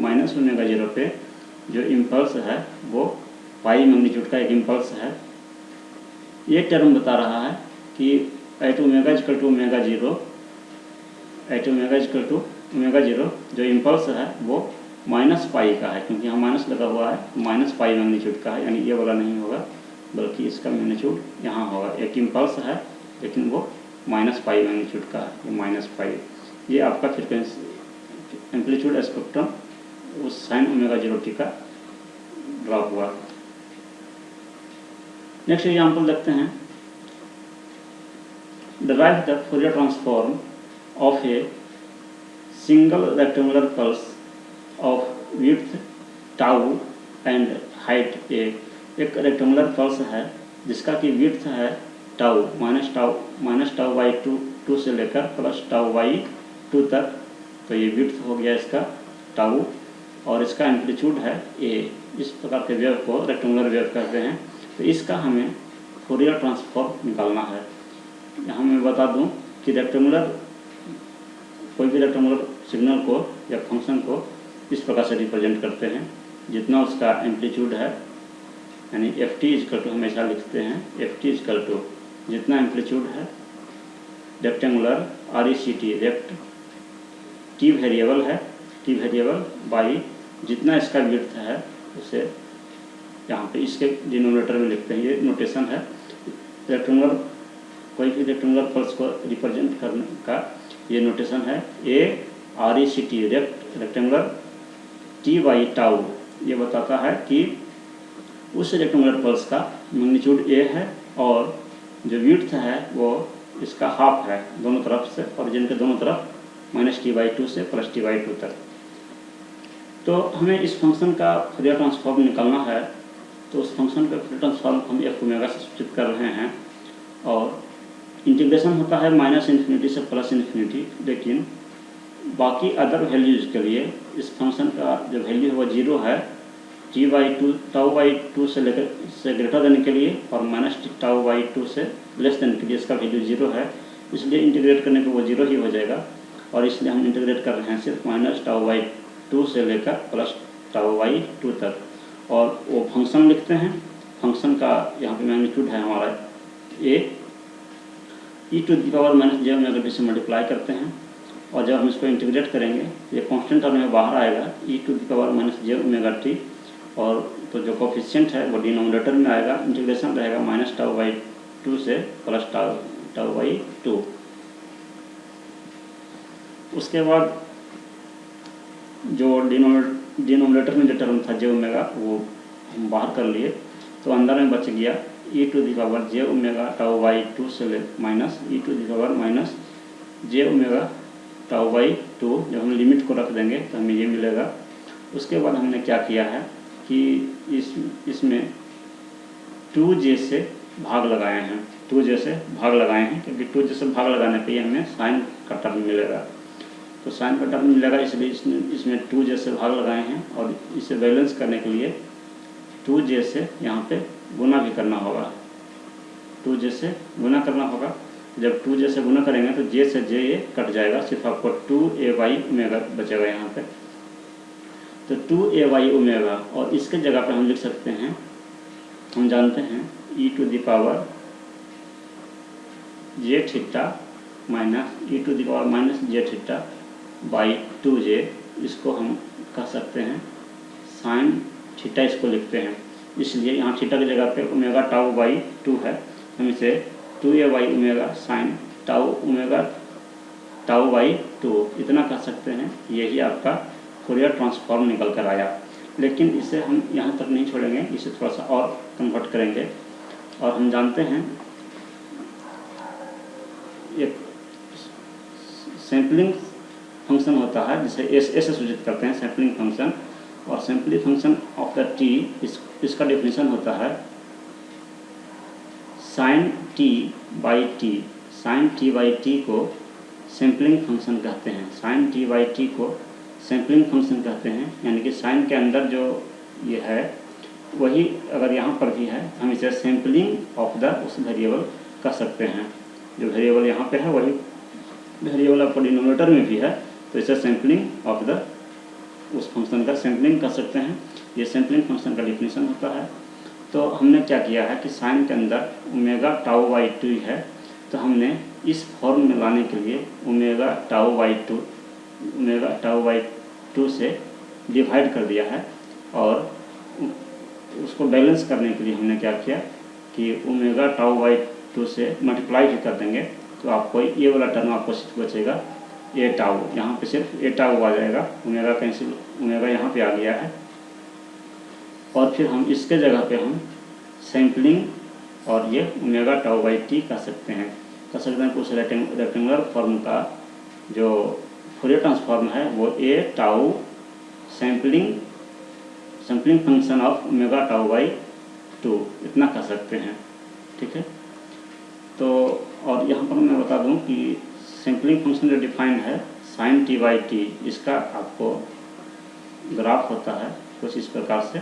minus omega 0 पे जो इम्पल्स है वो पाई मैग्नीट्यूड का एक इम्पल्स है। ये टर्म बता रहा है कि at omega is equal to omega 0 जो इम्पल्स है वो माइनस पाई का है, क्योंकि यहाँ माइनस लगा हुआ है, माइनस पाई मैग्नीट्यूड का है, यानी ये वाला नहीं होगा बल्कि इसका मैग्नीट्यूड यहाँ होगा। एक इम्पल्स है लेकिन वो माइनस पाई मैग्नीट्यूड का है, ये माइनस पाई। ये आपका फ्रीक्वेंसी एम्पलीट्यूड स्पेक्ट्रम उस साइन ओमेगा 0t का ड्रॉ हुआ। नेक्स्ट एग्जाम्पल देखते हैं। derive the Fourier transform of a single rectangular pulse of width tau and height a। एक रेक्टेंगुलर पल्स है जिसका कि विड्थ है टाउ माइनस टाउ बाई 2 से लेकर प्लस टाउ बाई 2 तक। तो ये विड्थ हो गया इसका टाउ और इसका एम्पलीट्यूड है ए। इस प्रकार के वेव को रेक्टेंगुलर वेव कहते हैं। तो इसका हमें फोरियर ट्रांसफॉर्म निकालना है। यहाँ मैं बता दूं कि कोई भी रेक्टेंगुलर सिग्नल को या फंक्शन को इस प्रकार से रिप्रेजेंट करते हैं। जितना उसका एम्पलीट्यूड है यानी एफ टी इजकल टू हमेशा लिखते हैं एफ टी इजकल टू जितना एम्पलीट्यूड है rectangular RECT rect t variable है, टी वेरिएबल बाई जितना इसका विड्थ है उसे यहाँ पे इसके डिनोमिनेटर में लिखते हैं। ये नोटेशन है रेक्टेंगुलर, कोई भी रेक्टेंगुलर पल्स को रिप्रेजेंट करने का ये नोटेशन है RECT rectangular T by tau. ये बताता है कि उस रेक्टेंगुलर पल्स का मैग्नीट्यूड ए है और जो विड्थ है वो इसका हाफ है दोनों तरफ से, ओरिजिन के दोनों तरफ -t/2 से +t/2 तक। तो हमें इस फंक्शन का फोरियर ट्रांसफॉर्म निकालना है। तो उस फंक्शन का फोरियर ट्रांसफॉर्म हम f ओमेगा से सूचित कर रहे हैं और इंटीग्रेशन होता है -∞ से +∞, लेकिन बाकी अदर वैल्यूज़ के लिए इस फंक्शन का जो वैल्यू है वो 0 है t/2 τ/2 से लेकर से ग्रेटर देने के लिए और माइनस τ/2 से लेस देने के लिए इसका वैल्यू 0 है, इसलिए इंटीग्रेट करने पे वो 0 ही हो जाएगा। और इसलिए हम इंटीग्रेट कर रहे हैं सिर्फ माइनस τ/2 से लेकर प्लस τ/2 तक। और वो फंक्शन लिखते हैं, फंक्शन का यहाँ पे मैग्नीट्यूड है हमारा e⁻j⁻t से मल्टीप्लाई करते हैं। और जब हम इसको इंटीग्रेट करेंगे ये कांस्टेंट टर्म में बाहर आएगा e⁻j⁻t, और तो जो कोफिशिएंट है वो डिनोमिनेटर में आएगा, इंटीग्रेशन रहेगा माइनस τ/2 से प्लस τ/2। उसके बाद जो डिनोमिनेटर में जो टर्म था j ओमेगा वो हम बाहर कर लिए, तो अंदर में बच गया e⁻j⁻τ/2 से माइनस e⁻−j⁻τ/2। जब हम लिमिट को रख देंगे तो हमें ये मिलेगा। उसके बाद हमने क्या किया है कि इसमें 2j से भाग लगाए हैं, 2j से भाग लगाए हैं, क्योंकि 2j से भाग लगाने पे हमें साइन का टर्म मिलेगा। तो साइन का टर्म मिलेगा, इसलिए इसमें 2j से भाग लगाए हैं। और इसे बैलेंस करने के लिए 2j से यहाँ पे गुना भी करना होगा, 2j से गुना करना होगा। जब 2j से गुना करेंगे तो j से j ये कट जाएगा, सिर्फ आपको 2a/ओमेगा बचेगा यहाँ पे। तो 2a/ओमेगा, और इसके जगह पे हम लिख सकते हैं, हम जानते हैं e⁻j⁻j⁻/2j, इसको हम कह सकते हैं साइन थीटा, इसको लिखते हैं। इसलिए यहाँ थीटा की जगह पे ओमेगा τ/2 है, हम इसे 2a/ओमेगा साइन ओमेगा τ/2 इतना कह सकते हैं। यही आपका फूरियर ट्रांसफॉर्म निकल कर आया। लेकिन इसे हम यहाँ तक नहीं छोड़ेंगे, इसे थोड़ा सा और कन्वर्ट करेंगे। और हम जानते हैं एक सैम्पलिंग फंक्शन होता है जिसे एस से सूचित करते हैं, सैम्पलिंग फंक्शन। और sampling function of the T, इसका डेफिनेशन होता है साइन t/t। साइन t/t को सैम्पलिंग फंक्शन कहते हैं, साइन t/t को सैम्पलिंग फंक्शन कहते हैं। यानी कि साइन के अंदर जो ये है वही अगर यहाँ पर भी है, हम इसे सैम्पलिंग ऑफ द उस वेरिएबल कह सकते हैं। जो वेरिएबल यहाँ पे है वही वेरिएबल आपको डिनोमिनेटर में भी है, तो इसे सैम्पलिंग ऑफ द उस फंक्शन का सैम्पलिंग कर सकते हैं। ये सैम्पलिंग फंक्शन का डिफिनेशन होता है। तो हमने क्या किया है कि साइन के अंदर ओमेगा τ/2 है, तो हमने इस फॉर्म में लाने के लिए ओमेगा τ/2 से डिवाइड कर दिया है। और उसको बैलेंस करने के लिए हमने क्या किया कि ओमेगा τ/2 से मल्टीप्लाई भी कर देंगे, तो आपको ये वाला टर्म आपको सिर्फ बचेगा a टाउ, यहाँ पे सिर्फ a टाउ आ जाएगा, ओमेगा कैंसिल, ओमेगा यहाँ पे आ गया है। और फिर हम इसके जगह पे हम सैम्पलिंग और ये ओमेगा τ/t कह सकते हैं उस रेक्टेंगुलर फॉर्म का जो फूरियर ट्रांसफॉर्म है वो a tau sampling function of omega τ/2 इतना कह सकते हैं। ठीक है। तो और यहाँ पर मैं बता दूँ कि सैम्पलिंग फंक्शन जो डिफाइंड है साइन t/t, इसका आपको ग्राफ होता है कुछ इस प्रकार से।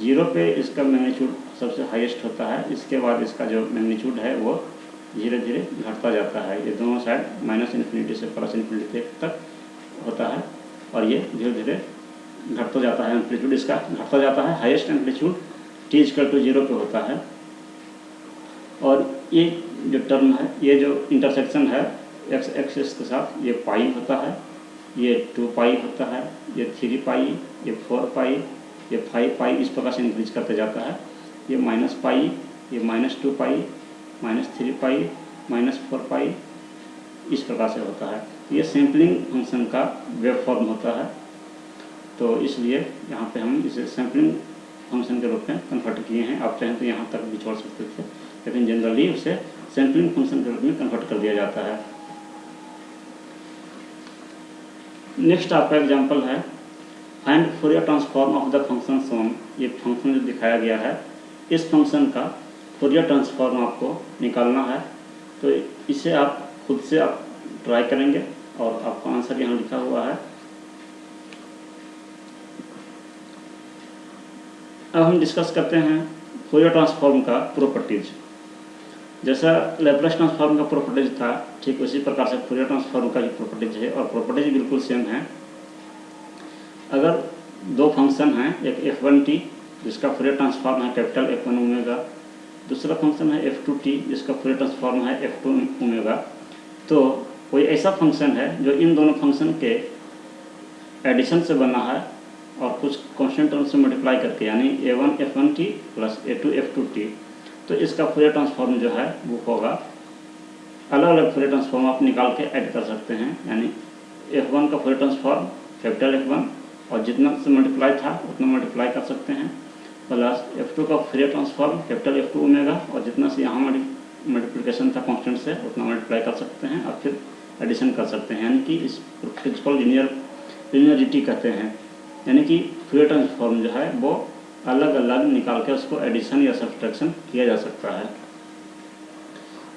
0 पे इसका मैग्नीट्यूड सबसे हाईएस्ट होता है, इसके बाद इसका जो मैग्नीट्यूड है वो धीरे धीरे घटता जाता है। ये दोनों साइड -∞ से +∞ तक होता है, और ये धीरे धीरे घटता जाता है, एम्पलीट्यूड इसका घटता जाता है। हाईएस्ट एम्पलीट्यूड t=0 पे होता है। और ये जो टर्म है, ये जो इंटरसेक्शन है x एक्सिस के साथ, ये पाई होता है, ये 2 पाई होता है, ये 3 पाई, ये 4 पाई, ये 5 पाई, इस प्रकार से इंक्रीज करते जाता है। ये -पाई, ये -2 पाई, -3 पाई, -4 पाई, इस प्रकार से होता है। ये सैम्पलिंग फंक्शन का वेव फॉर्म होता है। तो इसलिए यहाँ पे हम इसे सैम्पलिंग फंक्शन के रूप में कन्वर्ट किए हैं। आप चाहें तो यहाँ तक भी छोड़ सकते थे, लेकिन जनरली उसे सैम्पलिंग फंक्शन के रूप में कन्वर्ट कर दिया जाता है। नेक्स्ट आपका एग्जांपल है find Fourier transform of the function सोन। ये फंक्शन जो दिखाया गया है, इस फंक्शन का फूरियर ट्रांसफॉर्म आपको निकालना है। तो इसे आप खुद से आप ट्राई करेंगे और आपका आंसर यहाँ लिखा हुआ है। अब हम डिस्कस करते हैं फूरियर ट्रांसफॉर्म का प्रॉपर्टीज। जैसा लैप्लास ट्रांसफॉर्म का प्रॉपर्टीज था, ठीक उसी प्रकार से फूरियर ट्रांसफॉर्म का भी प्रॉपर्टीज है, और प्रॉपर्टीज बिल्कुल सेम है। अगर दो फंक्शन हैं, एक f1t जिसका फूरियर ट्रांसफॉर्म है कैपिटल F1 ओमेगा, दूसरा फंक्शन है f2t जिसका फूरियर ट्रांसफॉर्म है F2 ओमेगा, तो कोई ऐसा फंक्शन है जो इन दोनों फंक्शन के एडिशन से बना है और कुछ कांस्टेंट टर्म से मल्टीप्लाई करके, यानी a1 f1t plus a2 f2t, तो इसका फूरियर ट्रांसफॉर्म जो है वो होगा। अलग अलग फूरियर ट्रांसफॉर्म आप निकाल के ऐड कर सकते हैं, यानी f1 का फूरियर ट्रांसफॉर्म कैपिटल F1 और जितना से मल्टीप्लाई था उतना मल्टीप्लाई कर सकते हैं, प्लस f2 का Fourier transform capital F2 omega और जितना से यहाँ मल्टीप्लिकेशन था कांस्टेंट से उतना मल्टीप्लाई कर सकते हैं और फिर एडिशन कर सकते हैं, यानी कि इस प्रॉपर्टीज को लीनियरिटी कहते हैं। यानी कि फूरियर ट्रांसफॉर्म जो है वो अलग अलग निकाल के उसको एडिशन या सब्सट्रैक्शन किया जा सकता है।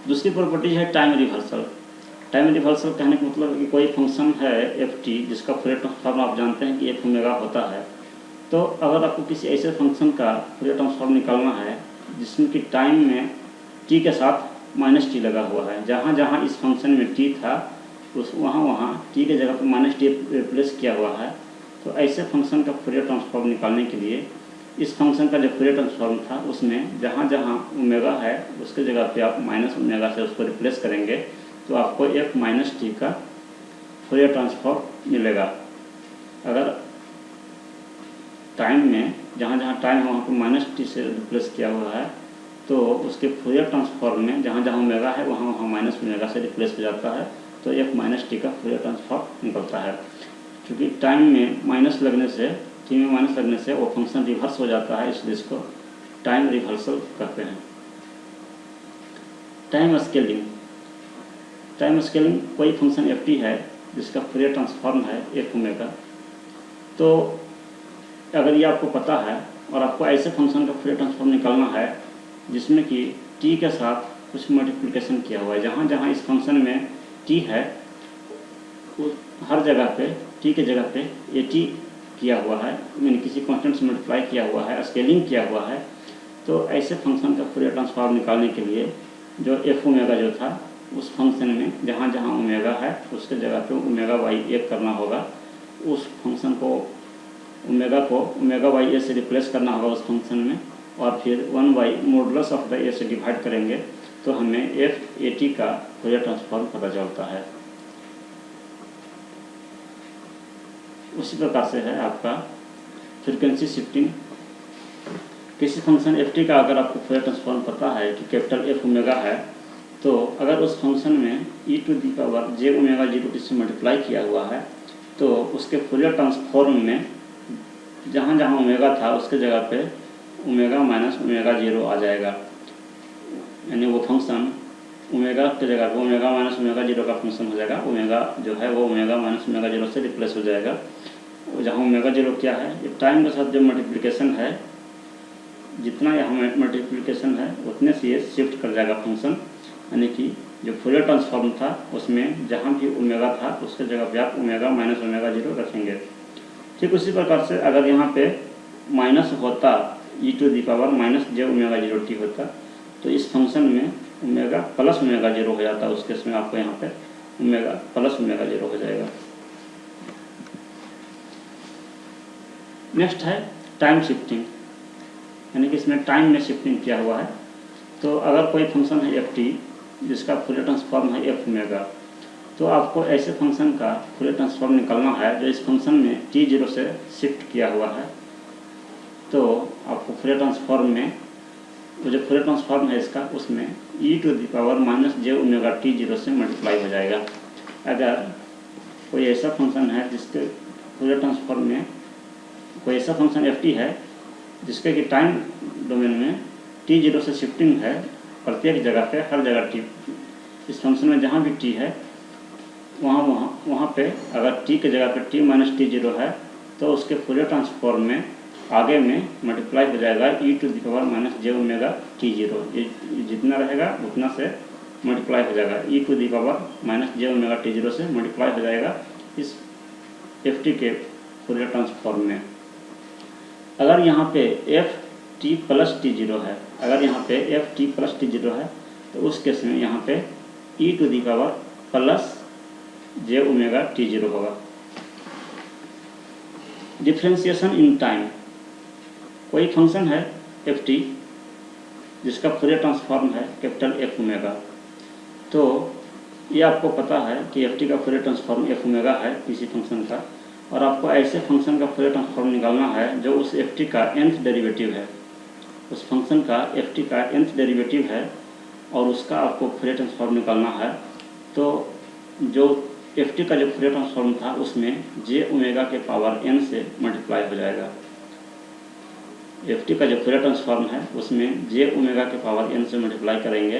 दूसरी प्रॉपर्टी है टाइम रिवर्सल। टाइम रिवर्सल कहने का मतलब कि कोई फंक्शन है ft जिसका फूरियर ट्रांसफॉर्म आप जानते हैं कि f ओमेगा होता है, तो अगर आपको किसी ऐसे फंक्शन का फूरियर ट्रांसफॉर्म निकालना है जिसमें कि टाइम में t के साथ माइनस टी लगा हुआ है, जहाँ जहाँ इस फंक्शन में t था उस वहाँ t के जगह पर माइनस टी रिप्लेस किया हुआ है, तो ऐसे फंक्शन का फूरियर ट्रांसफॉर्म निकालने के लिए इस फंक्शन का जो फूरियर ट्रांसफॉर्म था उसमें जहाँ जहाँ ओमेगा है उसके जगह पे आप माइनस ओमेगा से उसको रिप्लेस करेंगे, तो आपको f माइनस टी का फूरियर ट्रांसफॉर्म मिलेगा। अगर टाइम में जहाँ जहाँ टाइम है वहाँ पर माइनस टी से रिप्लेस किया हुआ है, तो उसके फूरियर ट्रांसफॉर्म में जहाँ जहाँ ओमेगा है वहाँ वहाँ माइनस ओमेगा से रिप्लेस हो जाता है, तो f माइनस टी का फूरियर ट्रांसफॉर्म निकलता है। क्योंकि टाइम में माइनस लगने से, टी में माइनस लगने से वो फंक्शन रिवर्स हो जाता है, इसलिए इसको टाइम रिवर्सल कहते हैं। Time scaling. टाइम स्केलिंग कोई फंक्शन ft है जिसका फूरियर ट्रांसफॉर्म है f ओमेगा, तो अगर ये आपको पता है और आपको ऐसे फंक्शन का फूरियर ट्रांसफॉर्म निकालना है जिसमें कि t के साथ कुछ मल्टीप्लिकेशन किया हुआ है, जहाँ जहाँ इस फंक्शन में t है हर जगह पे t के जगह पे at किया हुआ है, यानी किसी कांस्टेंट से मल्टीप्लाई किया हुआ है, स्केलिंग किया हुआ है, तो ऐसे फंक्शन का फूरियर ट्रांसफॉर्म निकालने के लिए जो f ओमेगा जो था उस फंक्शन में जहाँ जहाँ ओमेगा है उसके जगह पे ओमेगा बाई ए करना होगा, उस फंक्शन को ओमेगा बाई ए से रिप्लेस करना होगा उस फंक्शन में, और फिर 1 बाई मॉडुलस ऑफ द ए से डिवाइड करेंगे तो हमें f at का फूरियर ट्रांसफॉर्म पता चलता है। उसी प्रकार से है आपका फ्रीक्वेंसी शिफ्टिंग। किसी फंक्शन ft का अगर आपको फूरियर ट्रांसफॉर्म पता है कि कैपिटल F ओमेगा है, तो अगर उस फंक्शन में e to the power j omega 0t से मल्टीप्लाई किया हुआ है, तो उसके फूरियर ट्रांसफॉर्म में जहाँ जहाँ ओमेगा था उसके जगह पे ओमेगा माइनस ओमेगा 0 आ जाएगा, यानी वो फंक्शन ओमेगा के जगह पे ओमेगा माइनस ओमेगा 0 का फंक्शन हो जाएगा। ओमेगा जो है वो ओमेगा माइनस ओमेगा 0 से रिप्लेस हो जाएगा। जहाँ ओमेगा 0 क्या है, ये टाइम के साथ जो मल्टीप्लिकेशन है, जितना यहाँ मल्टीप्लिकेशन है उतने से ये शिफ्ट कर जाएगा फंक्शन, यानी कि जो फूरियर ट्रांसफॉर्म था उसमें जहाँ भी ओमेगा था उसके जगह पे आप ओमेगा माइनस ओमेगा 0 रखेंगे। ठीक उसी प्रकार से अगर यहाँ पे माइनस होता e to the power minus j omega 0t होता, तो इस फंक्शन में ओमेगा प्लस ओमेगा 0 हो जाता, उस केस में आपको यहाँ पे ओमेगा प्लस ओमेगा 0 हो जाएगा। नेक्स्ट है टाइम शिफ्टिंग, यानी कि इसमें टाइम में शिफ्टिंग किया हुआ है। तो अगर कोई फंक्शन है ft जिसका फूरियर ट्रांसफॉर्म है f ओमेगा, तो आपको ऐसे फंक्शन का फूरियर ट्रांसफॉर्म निकालना है जो इस फंक्शन में t0 से शिफ्ट किया हुआ है, तो आपको फूरियर ट्रांसफॉर्म में वो जो फूरियर ट्रांसफॉर्म है इसका उसमें e to the power minus j omega t0 से मल्टीप्लाई हो जाएगा। अगर कोई ऐसा फंक्शन है जिसके फूरियर ट्रांसफॉर्म में कोई ऐसा फंक्शन ft है जिसके कि टाइम डोमेन में t0 से शिफ्टिंग है प्रत्येक जगह पे, हर जगह t, इस फंक्शन में जहाँ भी t है वहाँ पे अगर t के जगह पे t माइनस t0 है, तो उसके फूरियर ट्रांसफॉर्म में आगे में मल्टीप्लाई हो जाएगा e to the power minus j omega t0। ये जितना रहेगा उतना से मल्टीप्लाई हो जाएगा, e to the power minus j omega t0 से मल्टीप्लाई हो जाएगा इस ft के फूरियर ट्रांसफॉर्म में। अगर यहाँ पे f t plus t zero है। अगर यहाँ पे f t plus t zero है तो उस केस में यहाँ पे e to the power plus J omega t zero होगा। डिफ्रेंशिएशन इन टाइम, कोई फंक्शन है एफ टी जिसका फूरियर ट्रांसफॉर्म है कैपिटल एफ ओमेगा। तो ये आपको पता है कि एफ टी का फूरियर ट्रांसफॉर्म एफ ओमेगा है किसी फंक्शन का, और आपको ऐसे फंक्शन का फूरियर ट्रांसफॉर्म निकालना है जो उस एफ टी का nth डेरिवेटिव है, उस फंक्शन का एफ टी का nth डेरिवेटिव है और उसका आपको फूरियर ट्रांसफॉर्म निकालना है। तो जो एफ टी का जो फूरियर ट्रांसफॉर्म था उसमें जे ओमेगा के पावर n से मल्टीप्लाई हो जाएगा। एफ टी का जो फूरियर ट्रांसफॉर्म है उसमें जे ओमेगा के पावर n से मल्टीप्लाई करेंगे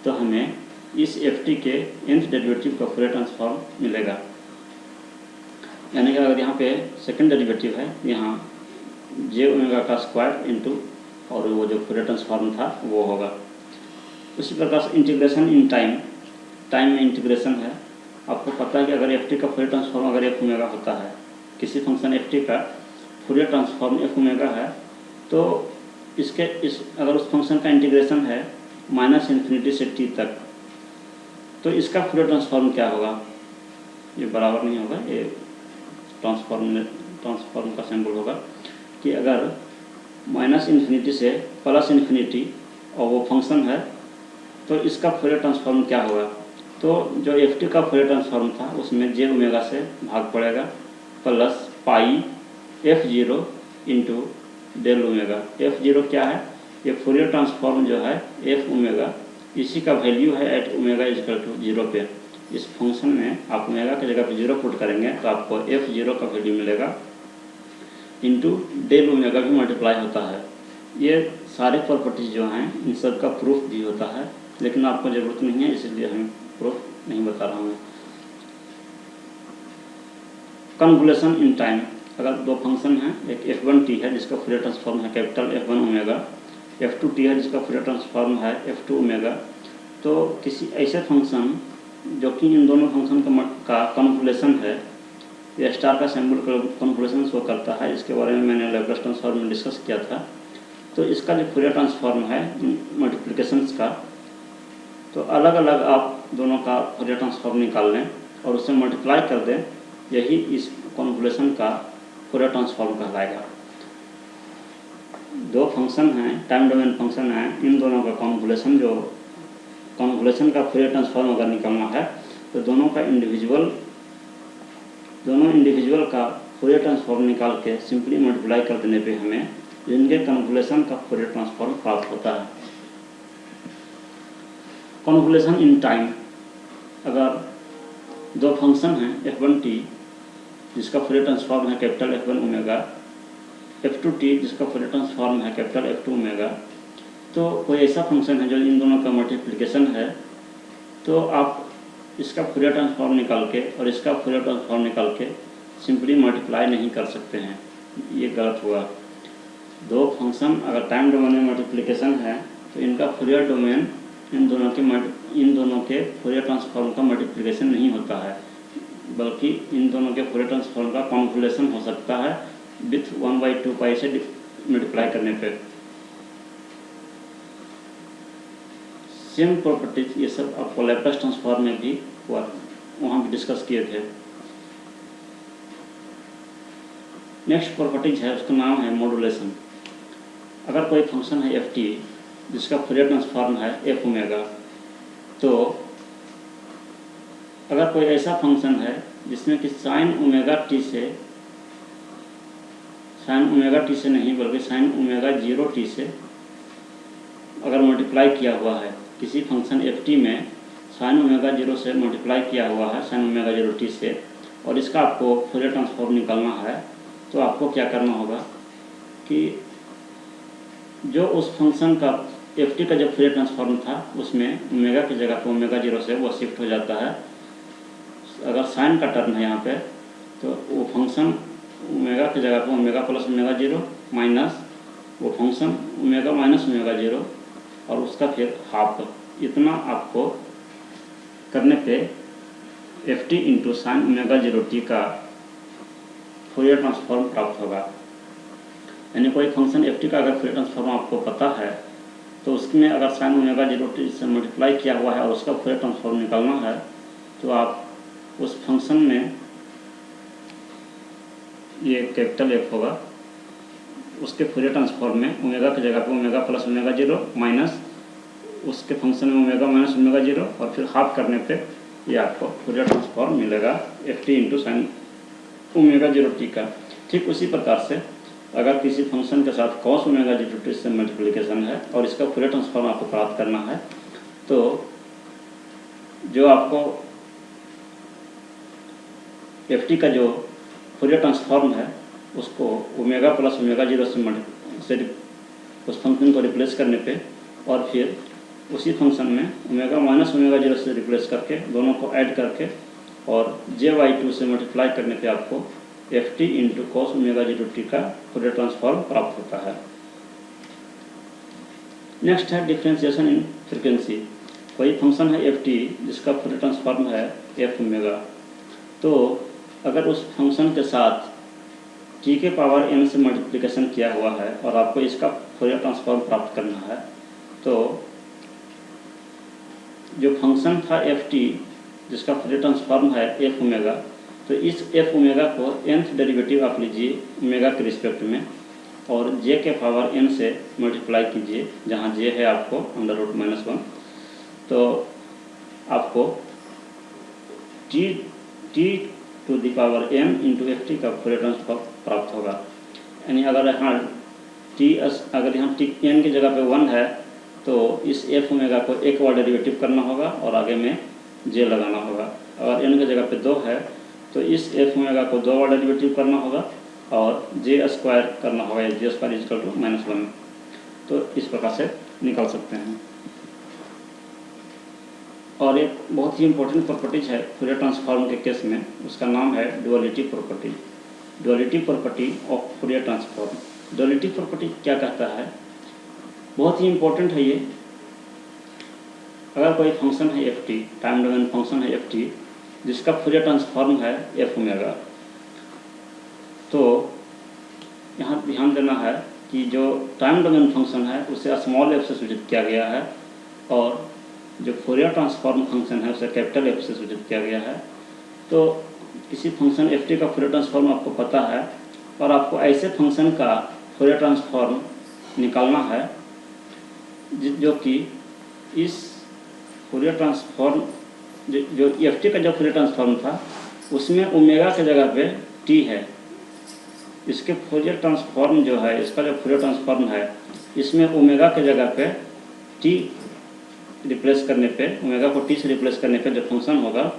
तो हमें इस एफ टी के nth डेरिवेटिव का फूरियर ट्रांसफॉर्म मिलेगा। यानी कि अगर यहाँ पे सेकंड डेरिवेटिव है, यहाँ जे ओमेगा का स्क्वायर इंटू और वो जो फूरियर ट्रांसफॉर्म था वो होगा। उसी प्रकार से इंटीग्रेशन इन टाइम, टाइम में इंटीग्रेशन है। आपको पता है कि अगर एफ टी का फूरियर ट्रांसफॉर्म अगर एफ ओमेगा होता है, किसी फंक्शन एफ टी का फूरियर ट्रांसफॉर्म एफ ओमेगा है, तो अगर उस फंक्शन का इंटीग्रेशन है -∞ से t तक, तो इसका फूरियर ट्रांसफॉर्म क्या होगा? ये बराबर नहीं होगा, ये ट्रांसफॉर्म का सिंबल होगा कि अगर -∞ से +∞ और वो फंक्शन है तो इसका फूरियर ट्रांसफॉर्म क्या होगा? तो जो एफ टी का फूरियर ट्रांसफॉर्म था उसमें जे ओमेगा से भाग पड़ेगा plus pi F zero into del omega. F zero क्या है? ये फूरियर ट्रांसफॉर्म जो है एफ ओमेगा, इसी का वैल्यू है at omega is equal to zero पे। इस फंक्शन में आप ओमेगा की जगह पे जीरो पुट करेंगे तो आपको एफ जीरो का वैल्यू मिलेगा इंटू डेल ओमेगा भी मल्टीप्लाई होता है। ये सारे प्रॉपर्टीज जो हैं इन सब का प्रूफ भी होता है, लेकिन आपको ज़रूरत नहीं है इसलिए हम प्रूफ नहीं बता रहा हूँ। कन्वोल्यूशन इन टाइम, अगर दो फंक्शन हैं, एक f1t है जिसका फूरियर ट्रांसफॉर्म है कैपिटल F1 ओमेगा, f2t है जिसका फूरियर ट्रांसफॉर्म है F2 ओमेगा, तो किसी ऐसे फंक्शन जो कि इन दोनों फंक्शन का कन्वोल्यूशन है, ये स्टार का सिंबल कन्वोल्यूशन शो करता है, इसके बारे में मैंने लैप्लास ट्रांसफॉर्म में डिस्कस किया था। तो इसका जो फूरियर ट्रांसफॉर्म है मल्टीप्लिकेशंस का, तो अलग अलग आप दोनों का फूरियर ट्रांसफॉर्म निकाल लें और उससे मल्टीप्लाई कर दें, यही इस कन्वोल्यूशन का फूरियर ट्रांसफॉर्म कहलाएगा। दो फंक्शन हैं, टाइम डोमेन फंक्शन हैं, इन दोनों का कन्वोल्यूशन का फूरियर ट्रांसफॉर्म अगर निकालना है तो दोनों इंडिविजुअल का फूरियर ट्रांसफॉर्म निकाल के सिंपली मल्टीप्लाई कर देने पे हमें इनके कन्वोल्यूशन का फूरियर ट्रांसफॉर्म प्राप्त होता है। कन्वोल्यूशन इन टाइम, अगर दो फंक्शन हैं f1t जिसका फूरियर ट्रांसफॉर्म है कैपिटल F1 ओमेगा, f2t जिसका फूरियर ट्रांसफॉर्म है कैपिटल F2 ओमेगा, तो कोई ऐसा फंक्शन है जो इन दोनों का मल्टीप्लिकेशन है, तो आप इसका फूरियर ट्रांसफॉर्म निकाल के और इसका फूरियर ट्रांसफॉर्म निकाल के सिंपली मल्टीप्लाई नहीं कर सकते हैं, ये गलत हुआ। दो फंक्शन अगर टाइम डोमेन में मल्टीप्लिकेशन है तो इनका फूरियर डोमेन इन दोनों के फूरियर ट्रांसफॉर्म का मल्टीप्लिकेशन नहीं होता है, बल्कि इन दोनों के फूरियर ट्रांसफॉर्म का कॉन्वोल्यूशन हो सकता है विथ 1/2 पाई से मल्टीप्लाई करने पे। सेम प्रॉपर्टीज ये सब आपको लैप्लास ट्रांसफॉर्म में भी वहाँ भी डिस्कस किए थे। नेक्स्ट प्रॉपर्टीज है, उसका नाम है मॉड्यूलेशन। अगर कोई फंक्शन है एफ टी जिसका फूरियर ट्रांसफॉर्म है एफ ओमेगा, तो अगर कोई ऐसा फंक्शन है जिसमें कि साइन ओमेगा टी से नहीं बल्कि साइन ओमेगा 0t से अगर मल्टीप्लाई किया हुआ है, किसी फंक्शन एफ टी में साइन ओमेगा 0 से मल्टीप्लाई किया हुआ है साइन ओमेगा 0t से, और इसका आपको फूरियर ट्रांसफॉर्म निकालना है, तो आपको क्या करना होगा कि जो उस फंक्शन का एफ टी का जो फूरियर ट्रांसफॉर्म था उसमें ओमेगा की जगह पर ओमेगा 0 से वो शिफ्ट हो जाता है। अगर साइन का टर्म है यहाँ पे, तो वो फंक्शन ओमेगा की जगह पर ओमेगा प्लस ओमेगा 0 माइनस वो फंक्शन ओमेगा माइनस ओमेगा 0 और उसका फिर हाफ, इतना आपको करने पे f T into sine omega 0t का फूरियर ट्रांसफॉर्म प्राप्त होगा। यानी कोई फंक्शन एफ टी का अगर फूरियर ट्रांसफॉर्म आपको पता है तो उसमें अगर साइन ओमेगा 0t से मल्टीप्लाई किया हुआ है और उसका फूरियर ट्रांसफॉर्म निकालना है तो आप उस फंक्शन में ये कैपिटल एफ होगा, उसके फूरियर ट्रांसफॉर्म में ओमेगा की जगह पे ओमेगा प्लस ओमेगा 0 माइनस उसके फंक्शन में ओमेगा माइनस ओमेगा 0 और फिर हाफ करने पे ये आपको फूरियर ट्रांसफॉर्म मिलेगा F T into sine omega 0t का। ठीक उसी प्रकार से अगर किसी फंक्शन के साथ कॉस ओमेगा 0t से मल्टीप्लिकेशन है और इसका फूरियर ट्रांसफॉर्म आपको प्राप्त करना है तो जो आपको एफ टी का जो फूरियर ट्रांसफॉर्म है उसको ओमेगा प्लस ओमेगा 0 से उस फंक्शन को रिप्लेस करने पे और फिर उसी फंक्शन में ओमेगा माइनस ओमेगा 0 से रिप्लेस करके दोनों को ऐड करके और jy2 से मल्टीप्लाई करने पे आपको F T into cos omega 0t का फूरियर ट्रांसफॉर्म प्राप्त होता है। नेक्स्ट है डिफरेंशिएशन इन फ्रीक्वेंसी। कोई फंक्शन है एफ टी जिसका फूरियर ट्रांसफॉर्म है एफ ओमेगा, तो अगर उस फंक्शन के साथ t के पावर n से मल्टीप्लिकेशन किया हुआ है और आपको इसका फूरियर ट्रांसफॉर्म प्राप्त करना है तो जो फंक्शन था एफ टी जिसका फूरियर ट्रांसफॉर्म है एफ ओमेगा, तो इस एफ ओमेगा को nth डेरिवेटिव आप लीजिए ओमेगा के रिस्पेक्ट में और j के पावर n से मल्टीप्लाई कीजिए, जहाँ j है आपको √-1, तो आपको t to the power n into f t का फूरियर ट्रांसफॉर्म प्राप्त होगा। यानी अगर यहाँ t n की जगह पे 1 है तो इस एफ ओमेगा को एक बार डेरिवेटिव करना होगा और आगे में j लगाना होगा। अगर n की जगह पे 2 है तो इस एफ ओमेगा को 2 बार डेरिवेटिव करना होगा और j स्क्वायर करना होगा, j स्क्वायर इक्वल टू -1। तो इस प्रकार से निकाल सकते हैं। और एक बहुत ही इम्पोर्टेंट प्रॉपर्टीज है फूरियर ट्रांसफॉर्म के केस में, उसका नाम है duality property. Duality property of Fourier transform. Duality property क्या कहता है, बहुत ही इम्पोर्टेंट है ये। अगर कोई फंक्शन है f T, time domain function है एफ टी जिसका फूरियर ट्रांसफॉर्म है एफ ओमेगा, तो यहाँ ध्यान देना है कि जो टाइम डोमेन फंक्शन है उसे स्मॉल एफ से सूचित किया गया है और जो फूरियर ट्रांसफॉर्म फंक्शन है उसे कैपिटल एफ से सूचित किया गया है। तो किसी फंक्शन एफ टी का फूरियर ट्रांसफॉर्म आपको पता है और आपको ऐसे फंक्शन का फूरियर ट्रांसफॉर्म निकालना है जो कि इस फूरियर ट्रांसफॉर्म जो एफ टी का जो फूरियर ट्रांसफॉर्म था उसमें ओमेगा की जगह पे टी है। इसके फूरियर ट्रांसफॉर्म जो है, इसका जो फूरियर ट्रांसफॉर्म है इसमें ओमेगा की जगह पे टी रिप्लेस करने पे, ओमेगा को टी से रिप्लेस करने पे जो फंक्शन होगा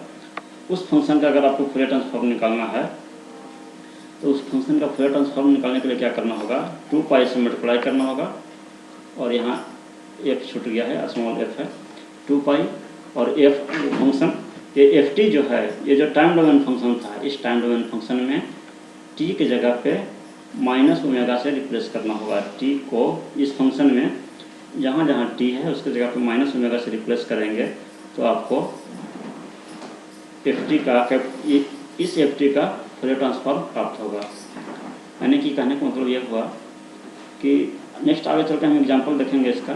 उस फंक्शन का अगर आपको फूरियर ट्रांसफॉर्म निकालना है तो उस फंक्शन का फूरियर ट्रांसफॉर्म निकालने के लिए क्या करना होगा, 2 पाई से मल्टीप्लाई करना होगा और यहाँ एफ छूट गया है, स्मॉल एफ है, 2 पाई और एफ फंक्शन ये एफ टी जो है ये जो टाइम डोमेन फंक्शन था, इस टाइम डोमेन फंक्शन में टी की जगह पे माइनस ओमेगा से रिप्लेस करना होगा। टी को इस फंक्शन में जहाँ जहाँ टी है उसके जगह पे माइनस ओमेगा से रिप्लेस करेंगे तो आपको एफ टी का इस एफ टी का फूरियर ट्रांसफॉर्म प्राप्त होगा। यानी कि कहने का मतलब ये हुआ कि नेक्स्ट आगे चल के हम एग्जाम्पल देखेंगे इसका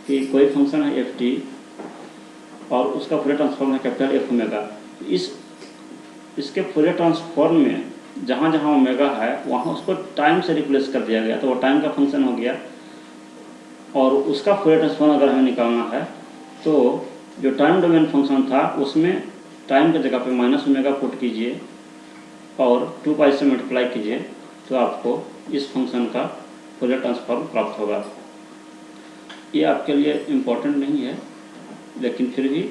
कि कोई फंक्शन है एफ टी और उसका फूरियर ट्रांसफॉर्म है कैपिटल एफ ओमेगा। इसके फूरियर ट्रांसफॉर्म में जहाँ जहाँ ओमेगा है वहाँ उसको टाइम से रिप्लेस कर दिया गया, तो वो टाइम का फंक्शन हो गया और उसका फूरियर ट्रांसफॉर्म अगर हमें निकालना है तो जो टाइम डोमेन फंक्शन था उसमें टाइम की जगह पे माइनस ओमेगा पुट कीजिए और 2 पाई से मल्टीप्लाई कीजिए तो आपको इस फंक्शन का फूरियर ट्रांसफॉर्म प्राप्त होगा। ये आपके लिए इम्पोर्टेंट नहीं है, लेकिन फिर भी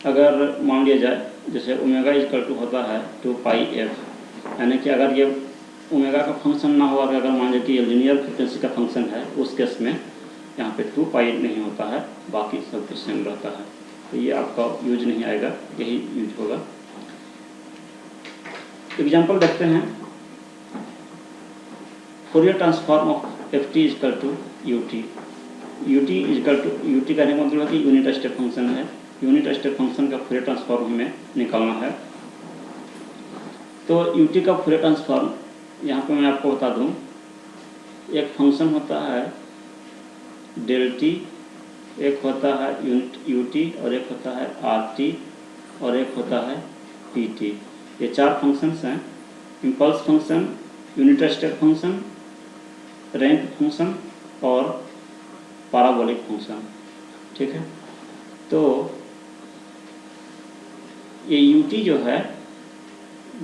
अगर मान लिया जाए जैसे ओमेगा इक्वल टू होता है 2 पाई एफ, यानी कि अगर ये ओमेगा का फंक्शन ना हो, अगर मान लीजिए कि ये लीनियर फ्रिक्वेंसी का फंक्शन है, उस केस में यहाँ पे 2 पाई नहीं होता है, बाकी सब कुछ सेम रहता है, तो ये आपका यूज नहीं आएगा, यही यूज होगा। एग्जाम्पल देखते हैं। Fourier transform of f t is equal to u t. U t कहने का मतलब है कि यूनिट स्टेप फंक्शन है। यूनिट स्टेप फंक्शन का फूरियर ट्रांसफॉर्म हमें निकालना है। तो यू टी का फूरियर ट्रांसफॉर्म यहाँ पे मैं आपको बता दूँ एक फंक्शन होता है डेल टी, एक होता है यू टी, और एक होता है आर टी, और एक होता है पी टी। ये 4 फंक्शंस हैं: impulse function, unit step function, ramp function और पैराबोलिक फंक्शन। ठीक है, तो ये यू टी जो है,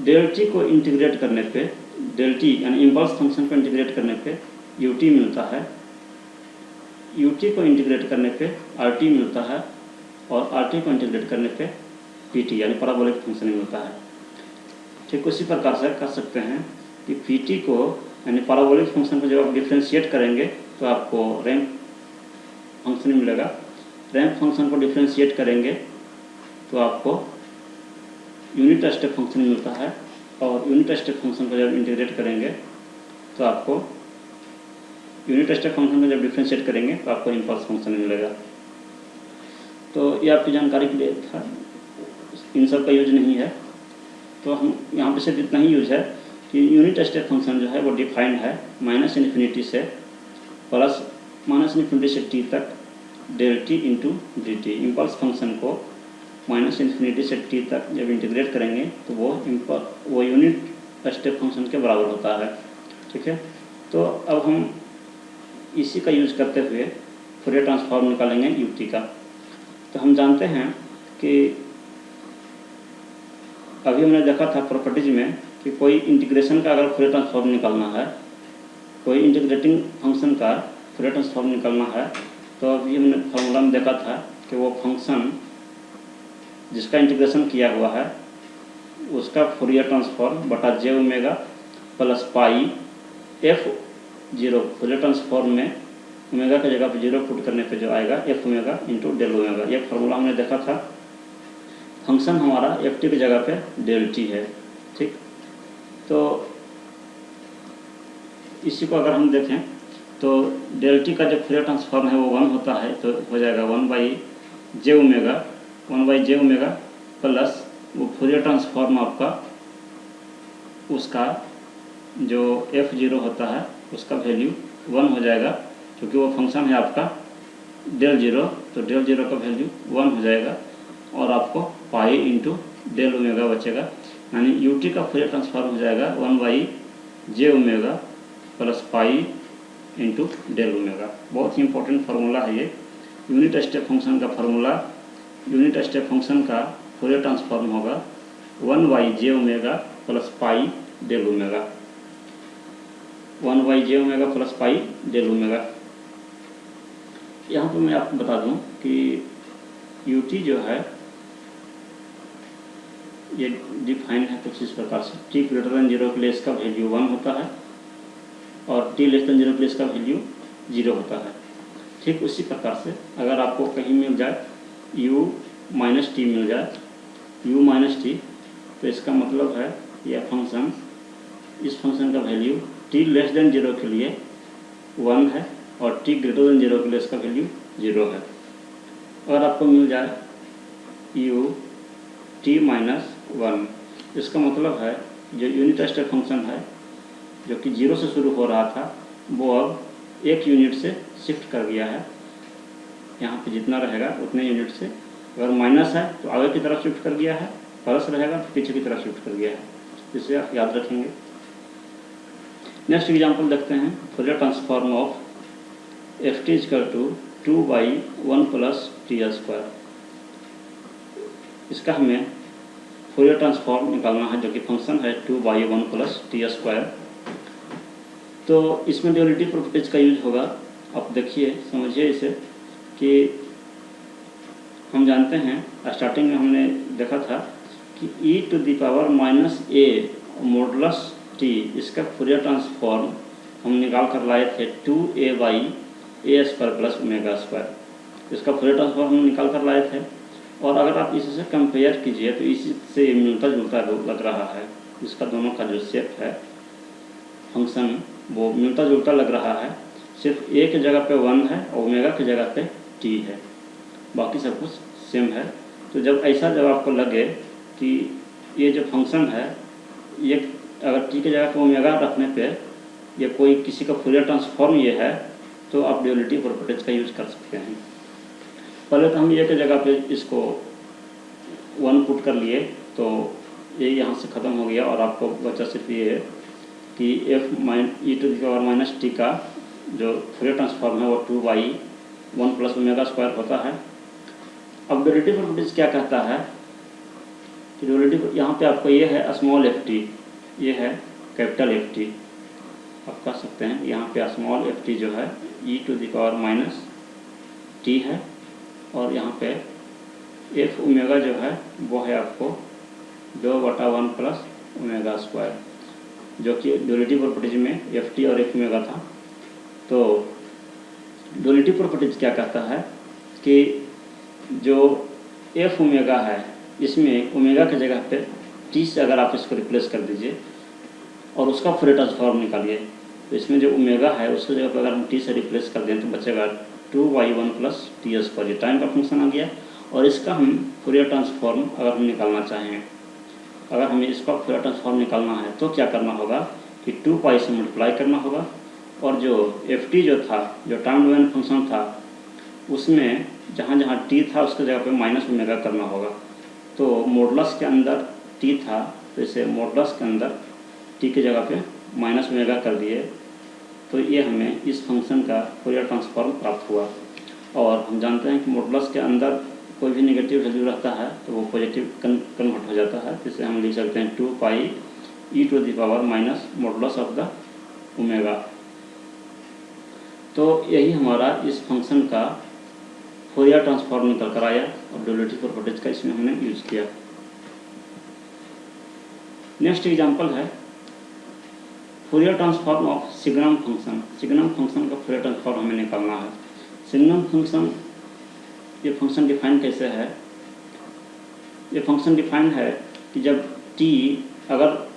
डेल टी को इंटीग्रेट करने पे, डेल टी यानी इम्पल्स फंक्शन को इंटीग्रेट करने पे यू टी मिलता है, यू टी को इंटीग्रेट करने पे आर टी मिलता है, और आर टी को इंटीग्रेट करने पे पी टी यानी पैराबोलिक फंक्शन मिलता है। ठीक उसी प्रकार से कर सकते हैं कि पी टी को यानी पैराबोलिक फंक्शन को जब आप डिफ्रेंशिएट करेंगे तो आपको रैंप फंक्शन मिलेगा, रैंप फंक्शन को डिफ्रेंशिएट करेंगे तो आपको यूनिट स्टेप फंक्शन मिलता है, और यूनिट स्टेप फंक्शन को जब इंटीग्रेट करेंगे तो आपको यूनिट स्टेप फंक्शन को जब डिफ्रेंशिएट करेंगे तो आपको इम्पल्स फंक्शन मिलेगा। तो ये आपकी जानकारी के लिए था, इन सब का यूज नहीं है। तो हम यहाँ पे सिर्फ इतना ही यूज है कि यूनिट स्टेप फंक्शन जो है वो डिफाइंड है -∞ से प्लस -∞ से t तक del t into d t. Impulse function को -∞ से t तक जब इंटीग्रेट करेंगे तो वो यूनिट स्टेप फंक्शन के बराबर होता है। ठीक है, तो अब हम इसी का यूज करते हुए फूरियर ट्रांसफॉर्म निकालेंगे यू टी का। तो हम जानते हैं कि अभी हमने देखा था प्रॉपर्टीज में कि कोई इंटीग्रेशन का अगर फूरियर ट्रांसफॉर्म निकालना है, कोई इंटीग्रेटिंग फंक्शन का फूरियर ट्रांसफॉर्म निकालना है, तो अभी हमने फार्मूला में देखा था कि वो फंक्शन जिसका इंटीग्रेशन किया हुआ है उसका फूरियर ट्रांसफॉर्म बटा J omega plus pi F zero, Fourier transform में ओमेगा की जगह पर जीरो पुट करने पे जो आएगा F omega into del omega. ये फार्मूला हमने देखा था। फंक्शन हमारा एफ टी की जगह पे डेल टी है। ठीक, तो इसी को अगर हम देखें तो डेल टी का जो फूरियर ट्रांसफॉर्म है वो 1 होता है, तो हो जाएगा 1/जे ओमेगा प्लस वो फूरियर ट्रांसफॉर्म आपका उसका जो f0 होता है उसका वैल्यू 1 हो जाएगा, क्योंकि वो फंक्शन है आपका डेल जीरो, तो डेल जीरो का वैल्यू 1 हो जाएगा, और आपको पाई इंटू डेल ओमेगा बचेगा, यानी यू टी का फूरियर ट्रांसफॉर्म हो जाएगा 1/जे omega plus pi into del omega. बहुत ही इंपॉर्टेंट फार्मूला है ये, यूनिट स्टेप फंक्शन का फार्मूला। यूनिट स्टेप फंक्शन का फूरियर ट्रांसफॉर्म होगा 1/जे omega plus pi del omega, 1/जे omega plus pi del omega. यहाँ पर मैं आपको बता दूँ कि यू टी जो है ये डिफाइन है कुछ इस प्रकार से, टी ग्रेटर देन 0 के लिए इसका वैल्यू 1 होता है, और टी लेस देन 0 के लिए इसका वैल्यू 0 होता है। ठीक उसी प्रकार से अगर आपको कहीं मिल जाए u माइनस टी मिल जाए, u माइनस टी, तो इसका मतलब है यह फंक्शन, इस फंक्शन का वैल्यू t लेस देन 0 के लिए 1 है, और t ग्रेटर देन 0 के लिए इसका वैल्यू 0 है। अगर आपको मिल जाए u t माइनस 1, इसका मतलब है जो यूनिट स्टेप फंक्शन है जो कि 0 से शुरू हो रहा था वो अब 1 यूनिट से शिफ्ट कर गया है, यहाँ पे जितना रहेगा उतने यूनिट से, अगर माइनस है तो आगे की तरफ शिफ्ट कर गया है, प्लस रहेगा तो पीछे की तरफ शिफ्ट कर गया है। इसे आप याद रखेंगे। नेक्स्ट एग्जांपल देखते हैं, Fourier transform of f t equal to 2/1 plus t square. इसका हमें फूरियर ट्रांसफॉर्म निकालना है जो कि फंक्शन है 2/1 प्लस टी स्क्वायर। तो इसमें ड्यूअलिटी प्रॉपर्टीज का यूज होगा। आप देखिए, समझिए इसे कि हम जानते हैं स्टार्टिंग में हमने देखा था कि e⁻⁻a मॉडुलस टी, इसका फूरियर ट्रांसफॉर्म हम निकाल कर लाए थे 2a/a² प्लस ओमेगा स्क्वायर। इसका फूरियर ट्रांसफॉर्म हम निकाल कर लाए थे, और अगर आप इससे कंपेयर कीजिए तो इसी से मिलता जुलता लग रहा है। इसका दोनों का जो शेप है फंक्शन वो मिलता जुलता लग रहा है, सिर्फ एक जगह पे 1 है और ओमेगा की जगह पे t है, बाकी सब कुछ सेम है। तो जब आपको लगे कि ये जो फंक्शन है ये अगर t की जगह पे ओमेगा रखने पे या कोई किसी का फूरियर ट्रांसफॉर्म ये है तो आप ड्यूअलिटी प्रॉपर्टीज का यूज कर सकते हैं। पहले तो हम ये की जगह पे इसको 1 पुट कर लिए तो ये यहाँ से ख़त्म हो गया और आपको बचा सिर्फ ये है कि f(e⁻t) का जो फूरियर ट्रांसफॉर्म है वो 2/1 + ओमेगा स्क्वायर होता है। अब ड्यूअलिटी प्रॉपर्टीज क्या कहता है कि ड्यूअलिटी यहाँ पे आपको ये है स्मॉल ft, ये है कैपिटल FT। आप कह सकते हैं यहाँ पे स्मॉल ft जो है e⁻t है और यहाँ पे f ओमेगा जो है वो है आपको 2/1 + ओमेगा स्क्वायर, जो कि ड्यूअलिटी प्रॉपर्टीज में ft और f ओमेगा था। तो ड्यूअलिटी प्रॉपर्टीज क्या कहता है कि जो f ओमेगा है इसमें ओमेगा की जगह पे t से अगर आप इसको रिप्लेस कर दीजिए और उसका फूरियर ट्रांसफॉर्म निकालिए तो इसमें जो ओमेगा है उसकी जगह पर अगर हम t से रिप्लेस कर दें तो बचेगा 2/1 + t²। ये टाइम का फंक्शन आ गया और इसका हम फूरियर ट्रांसफॉर्म अगर हम निकालना चाहें, अगर हमें इसका फूरियर ट्रांसफॉर्म निकालना है तो क्या करना होगा कि 2π से मल्टीप्लाई करना होगा और जो ft जो था, जो टाइम डोमेन फंक्शन था, उसमें जहाँ जहाँ t था उसकी जगह पे माइनस ओमेगा करना होगा। तो मॉडुलस के अंदर t था तो इसे मॉडुलस के अंदर t की जगह पे माइनस ओमेगा कर दिए तो ये हमें इस फंक्शन का फूरियर ट्रांसफॉर्म प्राप्त हुआ। और हम जानते हैं कि मॉडुलस के अंदर कोई भी नेगेटिव वैल्यू रहता है तो वो पॉजिटिव कन्वर्ट हो जाता है, जिसे हम लिख सकते हैं 2π e⁻ modulus of the omega. तो यही हमारा इस फंक्शन का फूरियर ट्रांसफॉर्म निकल कर आया और ड्यूअलिटी प्रॉपर्टीज का इसमें हमने यूज किया। नेक्स्ट एग्जांपल है Fourier transform of signum function. Signum function का फूरियर ट्रांसफॉर्म हमें निकालना है। सिग्नम फंक्शन, ये फंक्शन डिफाइन कैसे है? ये फंक्शन डिफाइन है कि जब t, अगर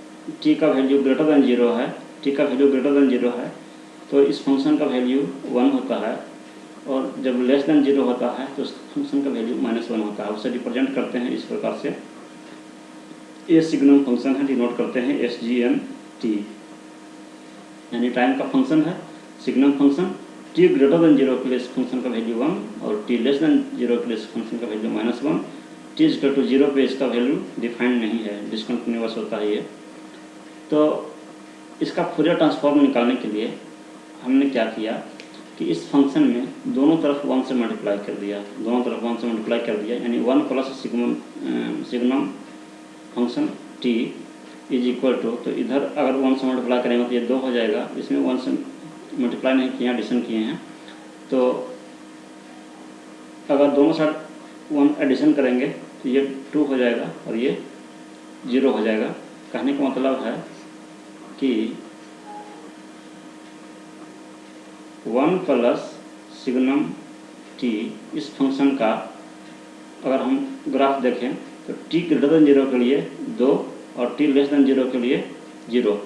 t का वैल्यू ग्रेटर देन 0 है, t का वैल्यू ग्रेटर देन 0 है तो इस फंक्शन का वैल्यू 1 होता है और जब लेस देन 0 होता है तो उस फंक्शन का वैल्यू -1 होता है। उसे रिप्रेजेंट करते हैं इस प्रकार से, ये सिग्नम फंक्शन है, डिनोट करते हैं SGNT, यानी टाइम का फंक्शन है signum function. t greater than 0 के लिए इस फंक्शन का वैल्यू 1 और t लेस देन 0 के लिए इस फंक्शन का वैल्यू -1। t = 0 पे इसका वैल्यू डिफाइंड नहीं है, डिसकंटिन्यूअस होता है ये। तो इसका फूरियर ट्रांसफॉर्म निकालने के लिए हमने क्या किया कि इस फंक्शन में दोनों तरफ 1 से मल्टीप्लाई कर दिया, दोनों तरफ 1 से मल्टीप्लाई कर दिया, यानी 1 + सिग्नम फंक्शन t = तो इधर अगर 1 से मल्टीप्लाई करेंगे तो ये 2 हो जाएगा, इसमें 1 से मल्टीप्लाई नहीं किया, एडिशन किए हैं। तो अगर दोनों साइड 1 एडिशन करेंगे तो ये 2 हो जाएगा और ये 0 हो जाएगा। कहने का मतलब है कि 1 + सिग्नम t इस फंक्शन का अगर हम ग्राफ देखें तो t ग्रेटर देन 0 के लिए 2 और t लेस देन 0 के लिए 0।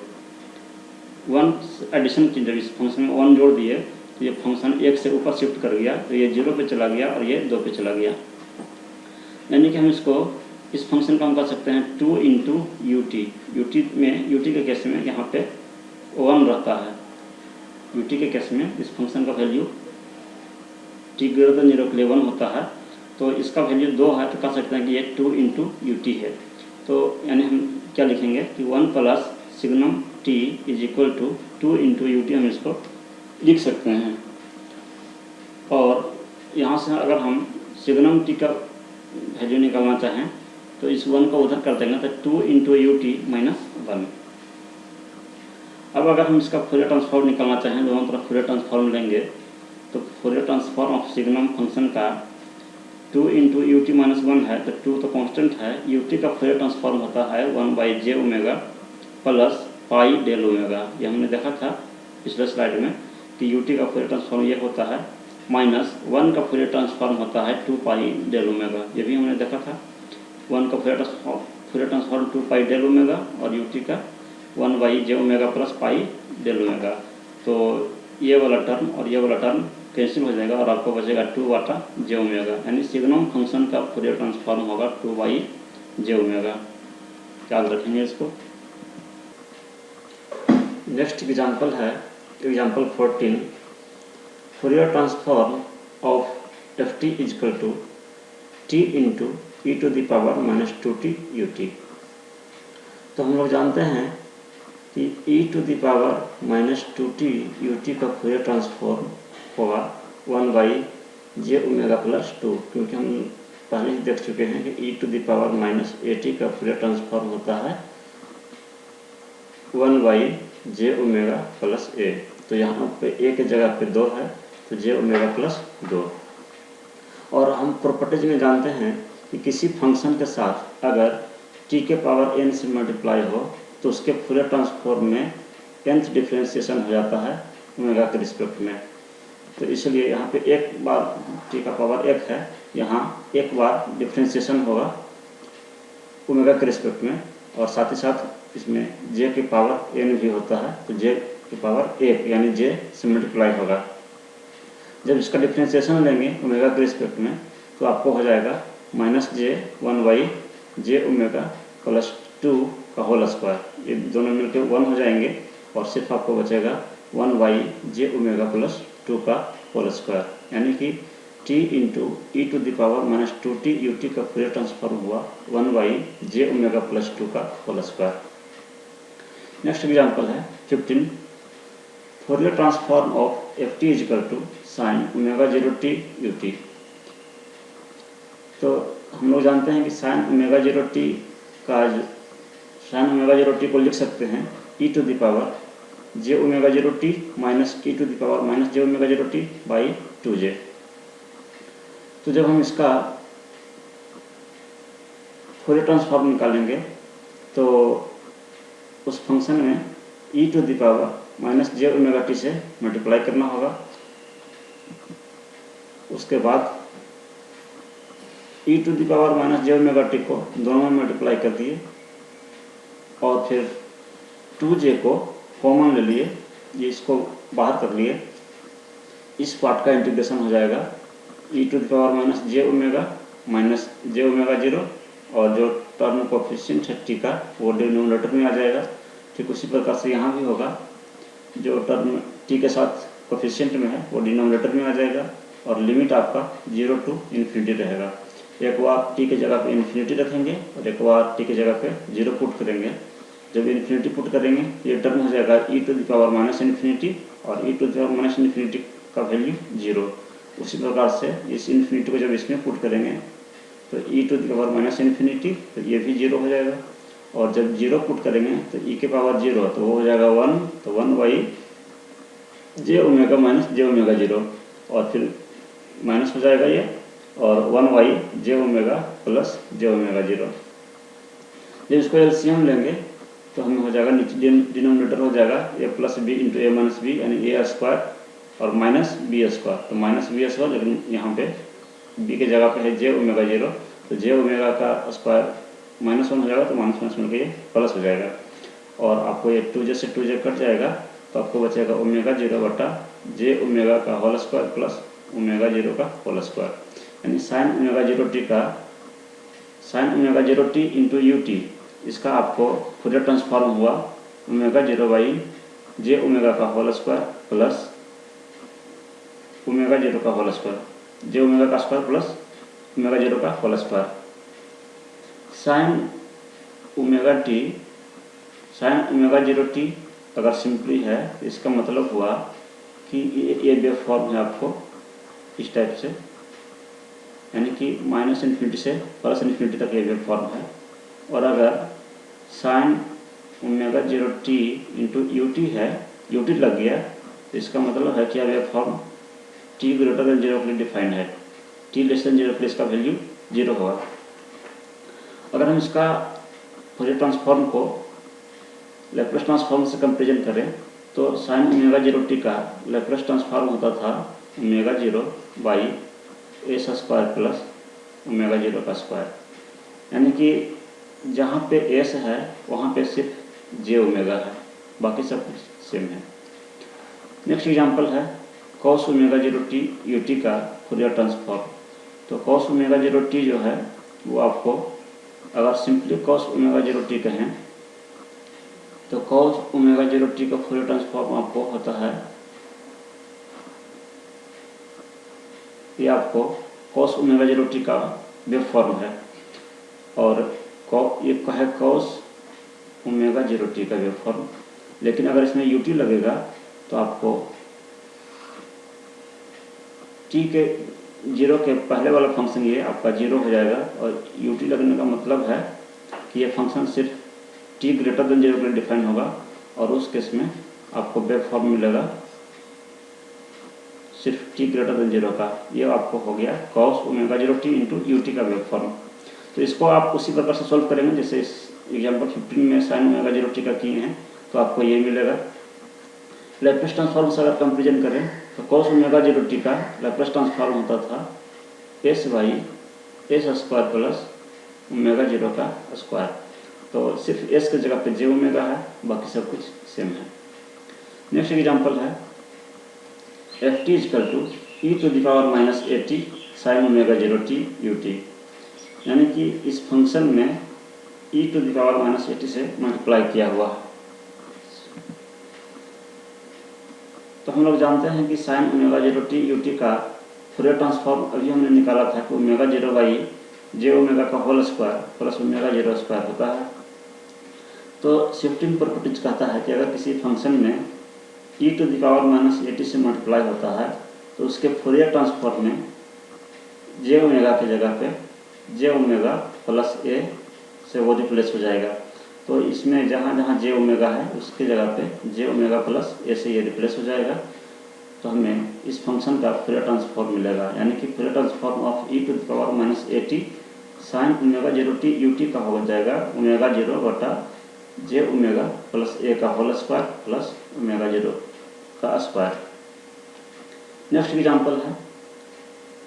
1 एडिशन की जब इस फंक्शन में 1 जोड़ दिए तो ये फंक्शन 1 से ऊपर शिफ्ट कर गया तो ये 0 पे चला गया और ये 2 पे चला गया। यानी कि हम इसको, इस फंक्शन को हम कह सकते हैं 2 × ut के केस में यहाँ पे 1 रहता है। ut के केस में इस फंक्शन का वैल्यू t ग्रेटर देन 0 के लिए 1 होता है तो इसका वैल्यू 2 है तो कह सकते हैं कि ये 2 × ut है। तो यानी हम क्या लिखेंगे कि 1 + सिग्नम t = 2 × ut हम इसको लिख सकते हैं। और यहाँ से अगर हम सिग्नम t का वैल्यू निकालना चाहें तो इस 1 को उधर कर देंगे तो 2 × ut - 1। अब अगर हम इसका फूरियर ट्रांसफॉर्म निकालना चाहें, दोनों तरफ फूरियर ट्रांसफॉर्म लेंगे तो Fourier transform of signum function का 2 × ut - 1 है तो 2 तो कांस्टेंट है, ut का फूरियर ट्रांसफॉर्म होता है 1/j + π∆ω। ये हमने देखा था पिछले स्लाइड में कि ut का फूरियर ट्रांसफॉर्म ये होता है, -1 का फूरियर ट्रांसफॉर्म होता है 2π∆ω। ये भी हमने देखा था, 1 का फूरियर ट्रांसफॉर्म 2π∆ω और ut का 1/j + π∆ω। तो ये वाला टर्म और ये वाला टर्म कैंसिल हो जाएगा और आपको बचेगा 2/j। यानी सिग्नम फंक्शन का फूरियर ट्रांसफॉर्म होगा 2/j। याद रखेंगे इसको। नेक्स्ट एग्जाम्पल है example 14, Fourier transform of f t is equal to t into e to the power minus 2t ut। तो हम लोग जानते हैं कि e to the power minus 2t ut का फोरियर ट्रांसफॉर्म होगा 1/j ओमेगा प्लस 2, क्योंकि हम पहले ही देख चुके हैं कि e to the power minus 80 का फोरियर ट्रांसफॉर्म होता है 1/j ओमेगा प्लस a। तो यहाँ पे a की जगह पे 2 है, तो j ओमेगा प्लस 2। और हम प्रॉपर्टीज में जानते हैं कि किसी फंक्शन के साथ अगर t के पावर n से मल्टीप्लाई हो तो उसके फोरियर ट्रांसफॉर्म में nth डिफ्रेंशिएशन हो जाता है ओमेगा के रिस्पेक्ट में। तो इसलिए यहाँ पे एक बार t का पावर 1 है, यहाँ एक बार डिफ्रेंशिएशन होगा ओमेगा के रिस्पेक्ट में, और साथ ही साथ इसमें j की पावर n भी होता है, तो j की पावर 1 यानी j से मल्टीप्लाई होगा। जब इसका डिफ्रेंशिएशन लेंगे ओमेगा के रिस्पेक्ट में तो आपको हो जाएगा -j 1/j ओमेगा प्लस 2 का होल स्क्वायर। ये दोनों मिलकर 1 हो जाएंगे और सिर्फ आपको बचेगा 1/j ओमेगा प्लस 2 का होल स्क्वायर, यानी कि t into e to the power minus 2t ut का फोरियर ट्रांसफॉर्म हुआ 1/j ओमेगा प्लस 2 का होल स्क्वायर। नेक्स्ट एग्जाम्पल है 15, Fourier transform of f t is equal to sine omega 0t ut। तो हम लोग जानते हैं कि साइन ओमेगा 0t को लिख सकते हैं e to the power j omega 0t minus e to the power minus j omega 0t by 2j। तो जब हम इसका फोरियर ट्रांसफॉर्म निकालेंगे तो उस फंक्शन में e to the power minus j omega t से मल्टीप्लाई करना होगा। उसके बाद e to the power minus j omega t को दोनों में मल्टीप्लाई कर दिए और फिर 2j को कॉमन ले लिए, ये इसको बाहर कर लिए। इस पार्ट का इंटीग्रेशन हो जाएगा e to the power minus j omega 0, और जो टर्म कोफिशिएंट है t का वो डिनोमिनेटर में आ जाएगा। ठीक उसी प्रकार से यहाँ भी होगा, जो टर्म t के साथ कोफिशिएंट में है वो डिनोमिनेटर में आ जाएगा, और लिमिट आपका 0 टू इन्फिनिटी रहेगा। एक बार t की जगह पे इन्फिनिटी रखेंगे और एक बार t की जगह पे 0 पुट करेंगे। जब इन्फिनिटी पुट करेंगे ये टर्म हो जाएगा e to the power minus infinity, और e to the power minus infinity का वैल्यू 0। उसी प्रकार से इस इन्फिनिटी को जब इसमें पुट करेंगे तो e to the power minus infinity, तो ये भी 0 हो जाएगा, और जब 0 पुट करेंगे तो e के पावर 0 तो वो हो जाएगा 1, तो 1/j omega minus j omega 0, और फिर माइनस हो जाएगा ये, और 1/j omega plus j omega 0। जब इसको एलसीएम लेंगे तो हमें हो जाएगा नीचे डिनोमिनेटर हो जाएगा a plus B into A minus B, यानी a स्क्वायर और माइनस बी स्क्वायर, तो माइनस बी स्क्वायर, लेकिन यहाँ पे b के जगह पे है j ओमेगा 0, तो j ओमेगा का स्क्वायर -1 हो जाएगा, तो -1 मिलकर ये प्लस हो जाएगा, और आपको ये 2j से 2j कट जाएगा, तो आपको बचेगा ओमेगा 0 बटा j ओमेगा का होल स्क्वायर प्लस ओमेगा 0 का होल स्क्वायर, यानी साइन ओमेगा 0t का sign omega 0t into ut, इसका आपको फोरियर ट्रांसफॉर्म हुआ ओमेगा 0/j ओमेगा का होल स्क्वायर प्लस ओमेगा 0 का होल स्क्वायर, j ओमेगा का स्क्वायर प्लस ओमेगा 0 का whole square. Sign omega 0t अगर सिंपली है तो इसका मतलब हुआ कि ये वेव फॉर्म है आपको इस टाइप से, यानी कि माइनस इन्फिनिटी से प्लस इन्फिनिटी तक ये वेव फॉर्म है। और अगर sign omega 0t into ut है, ut लग गया, तो इसका मतलब है कि यह wave form t greater than 0 के लिए डिफाइंड है, t लेस देन 0 के लिए इसका वैल्यू 0 होगा। अगर हम इसका फोरियर ट्रांसफॉर्म को लैप्लेस ट्रांसफॉर्म से कंपेरिजन करें तो साइन ओमेगा 0t का लैप्लेस ट्रांसफॉर्म होता था omega 0 by S square plus omega 0 का स्क्वायर, यानी कि जहाँ पे एस है वहाँ पे सिर्फ जे ओमेगा है, बाकी सब कुछ सेम है। नेक्स्ट एग्जांपल है कॉस ओमेगा 0t ut का फोरियर ट्रांसफॉर्म। तो कॉस ओमेगा 0t जो है वो आपको अगर सिंपली कॉस ओमेगा 0t कहें तो cos ओमेगा 0t का फूरियर ट्रांसफॉर्म आपको होता है, ये आपको cos ओमेगा 0t का वेव फॉर्म है, और ये है cos ओमेगा 0t का वेव फॉर्म। लेकिन अगर इसमें ut लगेगा तो आपको t के 0 के पहले वाला फंक्शन ये आपका 0 हो जाएगा, और ut लगने का मतलब है कि ये फंक्शन सिर्फ t ग्रेटर देन 0 के लिए डिफाइन होगा, और उस केस में आपको वेव फॉर्म मिलेगा सिर्फ t ग्रेटर देन 0 का। ये आपको हो गया cos omega 0t into ut का वेव फॉर्म। तो इसको आप उसी प्रकार से सॉल्व करेंगे जैसे इस एग्जाम्पल 15 में sin ओमेगा 0t का किए हैं, तो आपको ये मिलेगा। लैप्लास ट्रांसफॉर्म से अगर कंपेरिजन करें तो cos ओमेगा 0t का लैप्लास ट्रांसफॉर्म होता था s by S square plus omega 0 का स्क्वायर। तो सिर्फ s की जगह पे j ओमेगा है, बाकी सब कुछ सेम है। नेक्स्ट एग्जाम्पल है ft is equal to e to the power minus at sine omega 0t ut, यानी कि इस फंक्शन में e to the power minus at से मल्टीप्लाई किया हुआ है। तो हम लोग जानते हैं कि साइन ओमेगा 0t ut का फूरियर ट्रांसफॉर्म अभी हमने निकाला था कि ओमेगा 0 बाई जे ओमेगा का whole square plus omega 0 square होता है। तो शिफ्टिंग प्रॉपर्टीज कहता है कि अगर किसी फंक्शन में e to the power minus at से मल्टीप्लाई होता है तो उसके फूरियर ट्रांसफॉर्म में जे ओमेगा की जगह पे जे ओमेगा प्लस a से वो रिप्लेस हो जाएगा। तो इसमें जहाँ जहाँ जे ओमेगा है उसकी जगह पे जे ओमेगा प्लस a से ये रिप्लेस हो जाएगा। तो हमें इस फंक्शन का फूरियर ट्रांसफॉर्म मिलेगा, यानी कि Fourier transform of e to the power minus at sine omega 0t ut का हो जाएगा ओमेगा 0 बटा जे ओमेगा प्लस a का होल स्क्वायर प्लस ओमेगा 0 का स्क्वायर। नेक्स्ट एग्जाम्पल है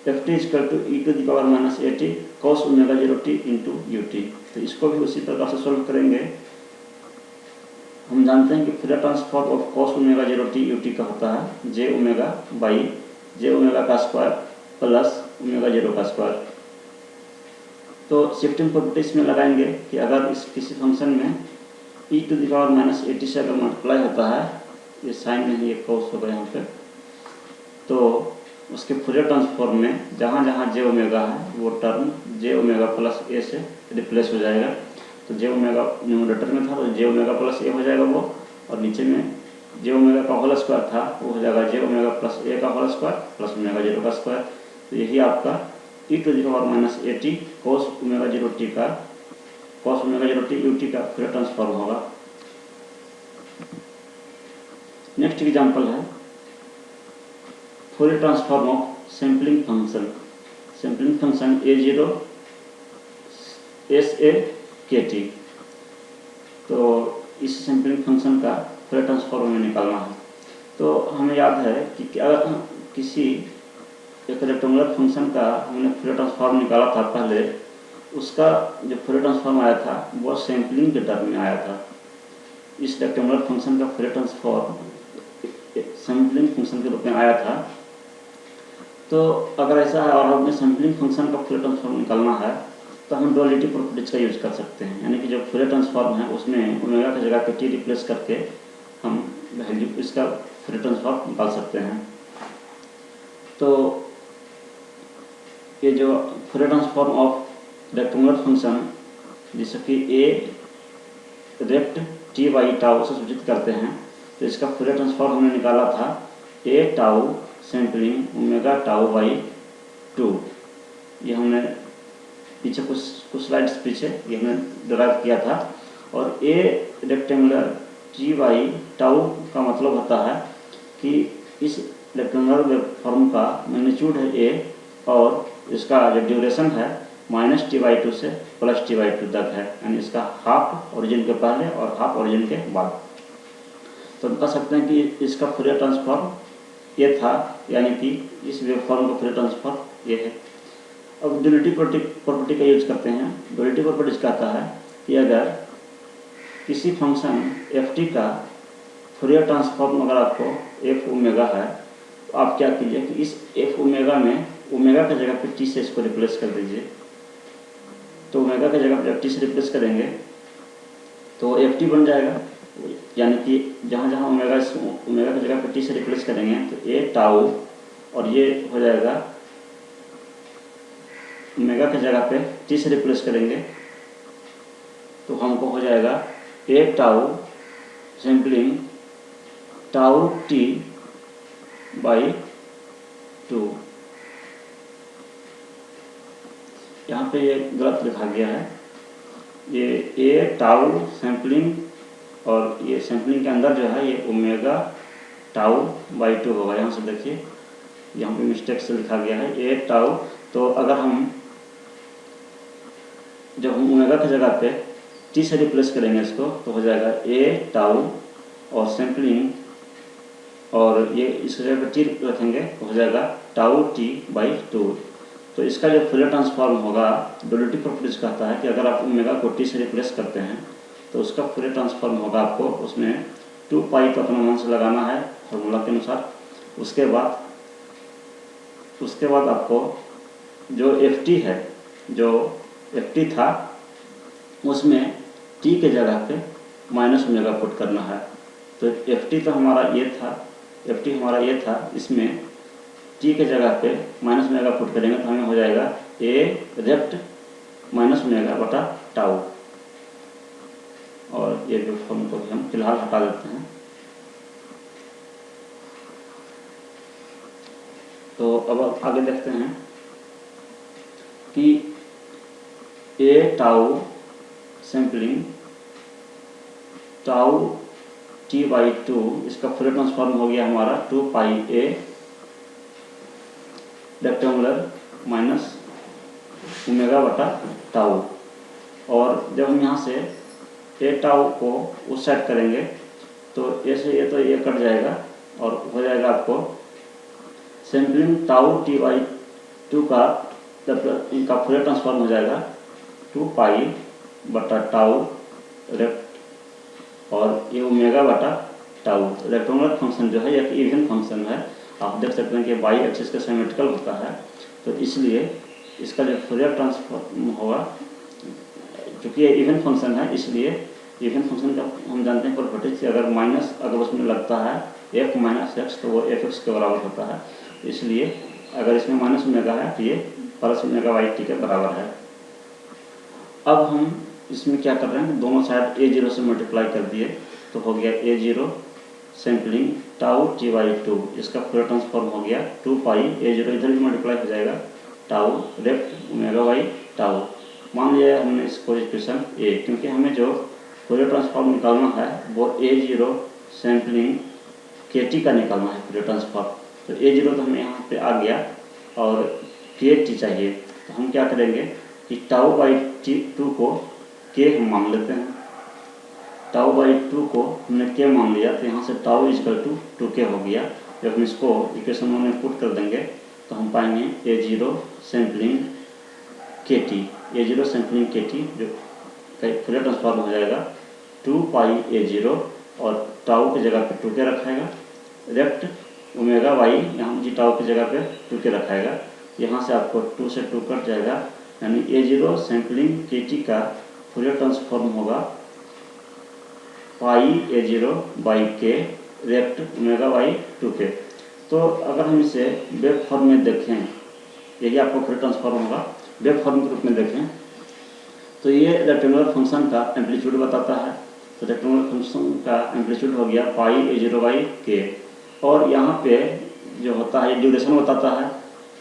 ft is equal to e to the power minus at cos omega 0t into ut। तो इसको भी उसी प्रकार से सोल्व करेंगे। हम जानते हैं कि Fourier transform of cos omega 0t ut का होता है जे ओमेगा बाई जे ओमेगा का स्क्वायर प्लस ओमेगा 0 का स्क्वायर। तो शिफ्टिंग प्रॉपर्टीज में लगाएंगे कि अगर इस किसी फंक्शन में e to the power minus at से अगर मल्टीप्लाई होता है, ये साइन नहीं ये cos होगा यहाँ पे, तो उसके फूरियर ट्रांसफॉर्म में जहाँ जहाँ जे ओमेगा है वो term J omega plus a से रिप्लेस हो जाएगा। तो जे ओमेगा न्यूमरेटर में था तो जे ओमेगा प्लस a हो जाएगा वो, और नीचे में जे ओमेगा का होल स्क्वायर था वो हो जाएगा जे ओमेगा प्लस a का होल स्क्वायर प्लस ओमेगा 0 का स्क्वायर। तो यही आपका e to the power minus at cos omega 0t का cos ओमेगा 0t ut का फूरियर ट्रांसफॉर्म होगा। नेक्स्ट एग्जाम्पल है Fourier transform of sampling function. Sampling function a0 sa kt। तो इस सैम्पलिंग फंक्शन का फूरियर ट्रांसफॉर्म हमें निकालना है। तो हमें याद है कि अगर किसी एक रेक्टेंगुलर फंक्शन का हमने फूरियर ट्रांसफॉर्म निकाला था पहले, उसका जो फूरियर ट्रांसफॉर्म आया था वो सैम्पलिंग के टर्म में आया था। इस रेक्टेंगुलर फंक्शन का फूरियर ट्रांसफॉर्म सैम्पलिंग फंक्शन के रूप में आया था। तो अगर ऐसा है और हमें सैम्पलिंग फंक्शन का फूरियर ट्रांसफॉर्म निकालना है तो हम डुअलिटी प्रॉपर्टीज का यूज कर सकते हैं, यानी कि जो फूरियर ट्रांसफॉर्म है उसमें ओमेगा की जगह पे टी रिप्लेस करके हम वैल्यू इसका फूरियर ट्रांसफॉर्म निकाल सकते हैं। तो ये जो Fourier transform of rectangular function जैसे कि a rect T by tau से सूचित करते हैं, तो इसका फूरियर ट्रांसफॉर्म हमने निकाला था a tau sampling omega tau by 2। ये हमने पीछे कुछ स्लाइड्स पीछे ये हमने डिराइव किया था। और a rectangular T by tau का मतलब होता है कि इस रेक्टेंगुलर वेव फॉर्म का मैग्नीट्यूड है a और इसका जो ड्यूरेशन है माइनस टी बाई 2 से प्लस टी बाई 2 तक है, यानी इसका हाफ ओरिजिन के पहले और हाफ ओरिजिन के बाद। तो हम कह सकते हैं कि इसका फूरियर ट्रांसफॉर्म ये था, यानी कि इस वेव फॉर्म का फूरियर ट्रांसफॉर्म ये है। अब डुअलिटी प्रॉपर्टी का यूज करते हैं। डुअलिटी प्रॉपर्टीज कहता है कि अगर किसी फंक्शन ft का फूरियर ट्रांसफॉर्म अगर आपको f ओमेगा है तो आप क्या कीजिए कि इस f ओमेगा में ओमेगा की जगह पे t से इसको रिप्लेस कर दीजिए। तो ओमेगा की जगह पे जब t से रिप्लेस करेंगे तो ft बन जाएगा यानी कि जहाँ जहाँ ओमेगा की जगह पे टी से रिप्लेस करेंगे तो ए टाउ, और ये हो जाएगा ओमेगा की जगह पे टी से रिप्लेस करेंगे तो हमको हो जाएगा A tau sampling tau T by 2। यहाँ पे ये गलत लिखा गया है, ये ए टाउ सैम्पलिंग, और ये सैम्पलिंग के अंदर जो है ये ओमेगा टाउ बाई 2 होगा। यहाँ से देखिए यहाँ पे मिस्टेक से लिखा गया है ए टाउ। तो अगर हम जब हम ओमेगा की जगह पे टी से रिप्लेस करेंगे इसको तो हो जाएगा ए टाउ और सैम्पलिंग, और ये इस जगह पे टी रखेंगे तो हो जाएगा टाउ टी बाई 2। तो इसका जो फूरियर ट्रांसफॉर्म होगा, डुअलिटी प्रॉपर्टीज कहता है कि अगर आप ओमेगा को टी से रिप्लेस करते हैं तो उसका फूरियर ट्रांसफॉर्म होगा, आपको उसमें 2 पाई तो अपना मान से लगाना है फॉर्मूला के अनुसार। उसके बाद आपको जो एफ टी है, जो एफ टी था उसमें टी के जगह पे माइनस ओमेगा पुट करना है। तो एफ टी तो हमारा ये था, इसमें टी के जगह पे माइनस ओमेगा पुट करेंगे तो हमें हो जाएगा ए रेप्ट माइनस ओमेगा बटा टाउ, और ये जो फॉर्म को भी हम फिलहाल हटा देते हैं। तो अब आगे देखते हैं कि A tau sampling tau T by 2, इसका फूरियर ट्रांसफॉर्म हो गया हमारा 2 pi A rectangular minus omega बटा टाउ। और जब हम यहाँ से ए टाउ को उस साइड करेंगे तो ए से ये तो ये कट जाएगा और हो जाएगा आपको सैम्पलिंग टाउ टी बाई 2 का इनका फूरियर ट्रांसफॉर्म हो जाएगा 2 पाई बटा टाउ रेक्ट, और ये ओमेगा बटा टाउ। रेक्टेंगुलर फंक्शन जो है एक इवन फंक्शन है, आप देख सकते हैं कि बाई एक्सिस का सिमेट्रिकल होता है, तो इसलिए इसका जो फूरियर ट्रांसफॉर्म होगा, चूँकि ये इवन फंक्शन है इसलिए इवन फंक्शन का हम जानते हैं प्रॉपर्टी कि अगर उसमें लगता है एफ माइनस एक्स तो वो एफ एक्स के बराबर होता है, इसलिए अगर इसमें माइनस ओमेगा है तो ये प्लस ओमेगा बाई टी के बराबर है। अब हम इसमें क्या कर रहे हैं, दोनों साइड ए जीरो से मल्टीप्लाई कर दिए तो हो गया A zero sampling tau T by 2, इसका फूरियर ट्रांसफॉर्म हो गया 2 पाई ए जीरो इधर भी मल्टीप्लाई हो जाएगा tau rapt omega by tau. मान लिया हमने इसको इक्वेशन ए, क्योंकि हमें जो फूरियर ट्रांसफॉर्म निकालना है वो ए जीरो सैम्पलिंग के टी का निकालना है फूरियर ट्रांसफॉर्म। तो ए जीरो तो हमें यहाँ पे आ गया और के टी चाहिए, तो हम क्या करेंगे कि टाउ बाई टी 2 को के हम मान लेते हैं। टाउ बाई 2 को हमने के मान लिया तो यहाँ से टाउ इजकल टू 2k हो गया। जब हम इसको इक्वेशन में पुट कर देंगे तो हम पाएंगे ए जीरो सैम्पलिंग के टी जो फूरियर ट्रांसफॉर्म हो जाएगा 2 पाई ए जीरो और टाउ की जगह पे 2k रखाएगा, रेप्ट ओमेगा बाई यहाँ जी टाउ की जगह पे 2k रखाएगा। यहाँ से आपको 2 से 2 कट जाएगा, यानी ए जीरो सैम्पलिंग के टी का फूरियर ट्रांसफॉर्म होगा पाई ए जीरो बाई के रेप्ट ओमेगा बाई 2k। तो अगर हम इसे वेव फॉर्म में देखें, यही आपको फूरियर ट्रांसफॉर्म होगा, वेव फॉर्म के रूप में देखें तो ये रेक्टेंगुलर फंक्शन का एम्पलीट्यूड बताता है। तो रेक्टेंगुलर फंक्शन का एम्पलीट्यूड हो गया पाई ए जीरो बाई के, और यहाँ पे जो होता है ये ड्यूरेशन बताता है।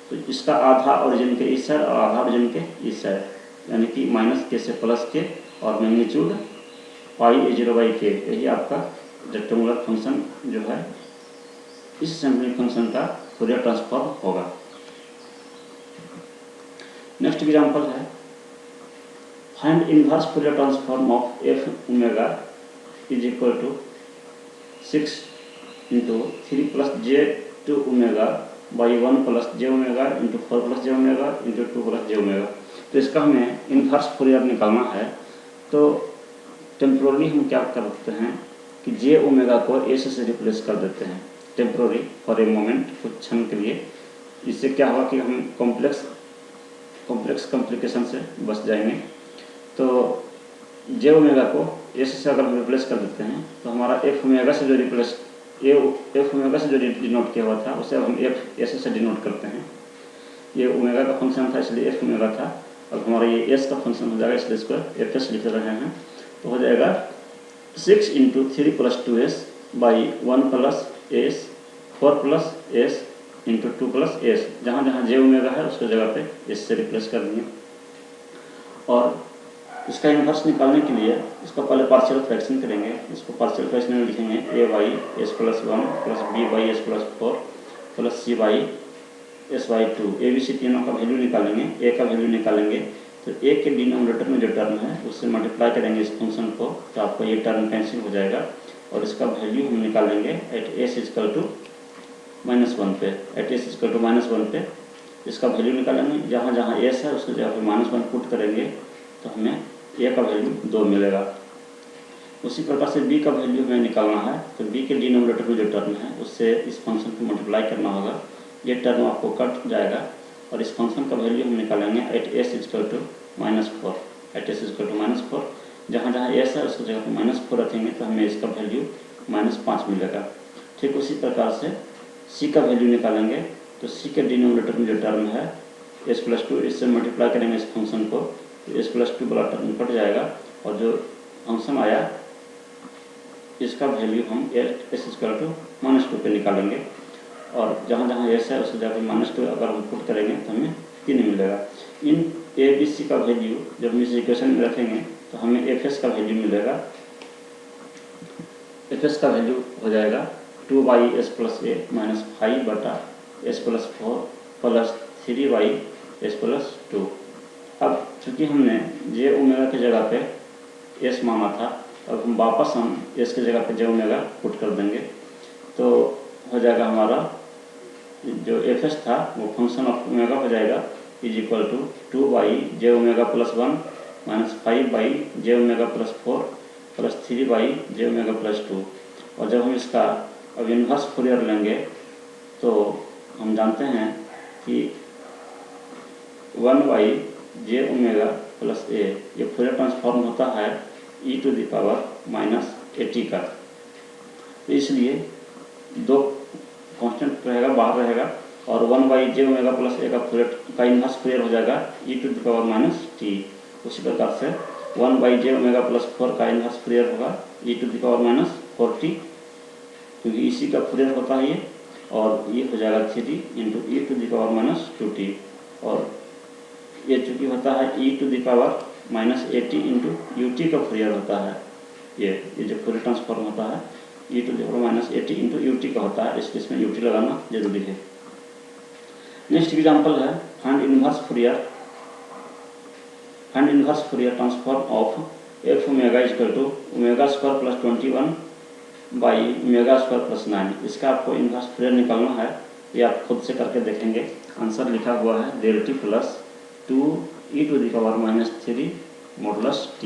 तो इसका आधा ओरिजिन के इस साइड और आधा ओरिजिन के इस साइड, यानी कि माइनस के से प्लस के, और magnitude pi A zero by K, यही आपका रेक्टेंगुलर फंक्शन जो है इस सैम्पलिंग फंक्शन का फूरियर ट्रांसफॉर्म होगा। नेक्स्ट एग्जांपल है find inverse Fourier transform of F omega is equal to 6 into 3 plus J two omega by 1 plus J omega into 4 plus J omega into 2 plus J omega. तो इसका हमें inverse Fourier निकालना है। तो temporarily हम क्या करते हैं कि जे ओमेगा को ए से रिप्लेस कर देते हैं टेम्पोररी फॉर ए मोमेंट, कुछ क्षण के लिए। इससे क्या होगा कि हम कॉम्प्लेक्स कॉम्प्लिकेशन से बच जाएंगे। तो जे ओमेगा को एस से अगर हम रिप्लेस कर देते हैं तो हमारा एफ ओमेगा से जो रिप्लेस एफ ओमेगा से जो डिनोट किया हुआ था उसे अब हम एफ एस से डिनोट करते हैं। ये ओमेगा का फंक्शन था इसलिए एफ ओमेगा था, अब हमारा ये एस का फंक्शन हो जाएगा इसलिए इसको एफ एस लिख रहे हैं। तो हो जाएगा 6 × 3 + 2s by 1 + s 4 + s × 2 + s, जहाँ जहाँ जे ओमेगा है उसके जगह पे एस से रिप्लेस कर दिए। और इसका इन्वर्स निकालने के लिए इसका पहले पार्शियल फ्रैक्शन करेंगे। इसको पार्शियल फ्रैक्शन में लिखेंगे a by S plus 1 plus b by S plus 4 plus c by S by 2। A B C तीनों का वैल्यू निकालेंगे, a का वैल्यू निकालेंगे तो a के डिनोमिनेटर में जो टर्म है उससे मल्टीप्लाई करेंगे इस फंक्शन को, तो आपको ये टर्म कैंसिल हो जाएगा और इसका वैल्यू हम निकालेंगे एट s = -1 पे। एट s = -1 पे इसका वैल्यू निकालेंगे, जहाँ जहाँ s है उसके जगह पे -1 पुट करेंगे तो हमें a का वैल्यू 2 मिलेगा। उसी प्रकार से b का वैल्यू हमें निकालना है, तो b के डिनोमिनेटर में जो टर्म है उससे इस फंक्शन को मल्टीप्लाई करना होगा, ये टर्म आपको कट जाएगा और इस फंक्शन का वैल्यू हम निकालेंगे एट s = -4। एट s = -4, जहाँ जहाँ s है उसकी जगह पे -4 रखेंगे तो हमें इसका वैल्यू -5 मिलेगा। ठीक उसी प्रकार से c का वैल्यू निकालेंगे, तो c के डिनोमिनेटर में जो टर्म है s + 2, इससे मल्टीप्लाई करेंगे इस फंक्शन को, s + 2 वाला टर्म कट जाएगा और जो फंक्शन आया इसका वैल्यू हम s = -2 पे निकालेंगे और जहाँ जहाँ s है उसके जगह पे -2 अगर हम पुट करेंगे तो हमें 3 मिलेगा। इन a b c का वैल्यू जब हम इस इक्वेशन में रखेंगे तो हमें एफ एस का वैल्यू मिलेगा। एफ एस का वैल्यू हो जाएगा 2/s + a - 5/s + 4 + 3/s + 2। अब चूँकि हमने जे ओमेगा की जगह पे s माना था, अब हम वापस हम s की जगह पे जे ओमेगा पुट कर देंगे तो हो जाएगा हमारा जो एफ एस था वो फंक्शन ऑफ ओमेगा हो जाएगा = 2/j omega + 1 - 5/j omega + 4 + 3/j omega + 2। और जब हम इसका अब इन्वर्स फूरियर लेंगे तो हम जानते हैं कि 1/j ओमेगा + a ये फूरियर ट्रांसफॉर्म होता है e⁻−at का, तो इसलिए 2 कांस्टेंट रहेगा बाहर रहेगा और 1/j ओमेगा + a का इन्वर्स फूरियर हो जाएगा e⁻−t। उसी प्रकार से 1/j ओमेगा + 4 का इन्वर्स फूरियर होगा e⁻4t, क्योंकि इसी का फूरियर होता है ये, और ये हो जाएगा 3 × e⁻²t। और ये चूँकि होता है e⁻−at × ut का फूरियर होता है, ये जो फूरियर ट्रांसफॉर्म होता है e⁻−at × ut का होता है, इसलिए इसमें ut लगाना जरूरी है। नेक्स्ट एग्जांपल है find inverse Fourier transform of f omega = ω² + 21/ω² + 9। इसका आपको इनवर्स फूरियर निकालना है, ये आप खुद से करके देखेंगे। आंसर लिखा हुआ है ΔT + 2e⁻³ - 3 mod t।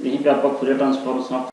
यहीं पे आपका फूरियर ट्रांसफॉर्म समाप्त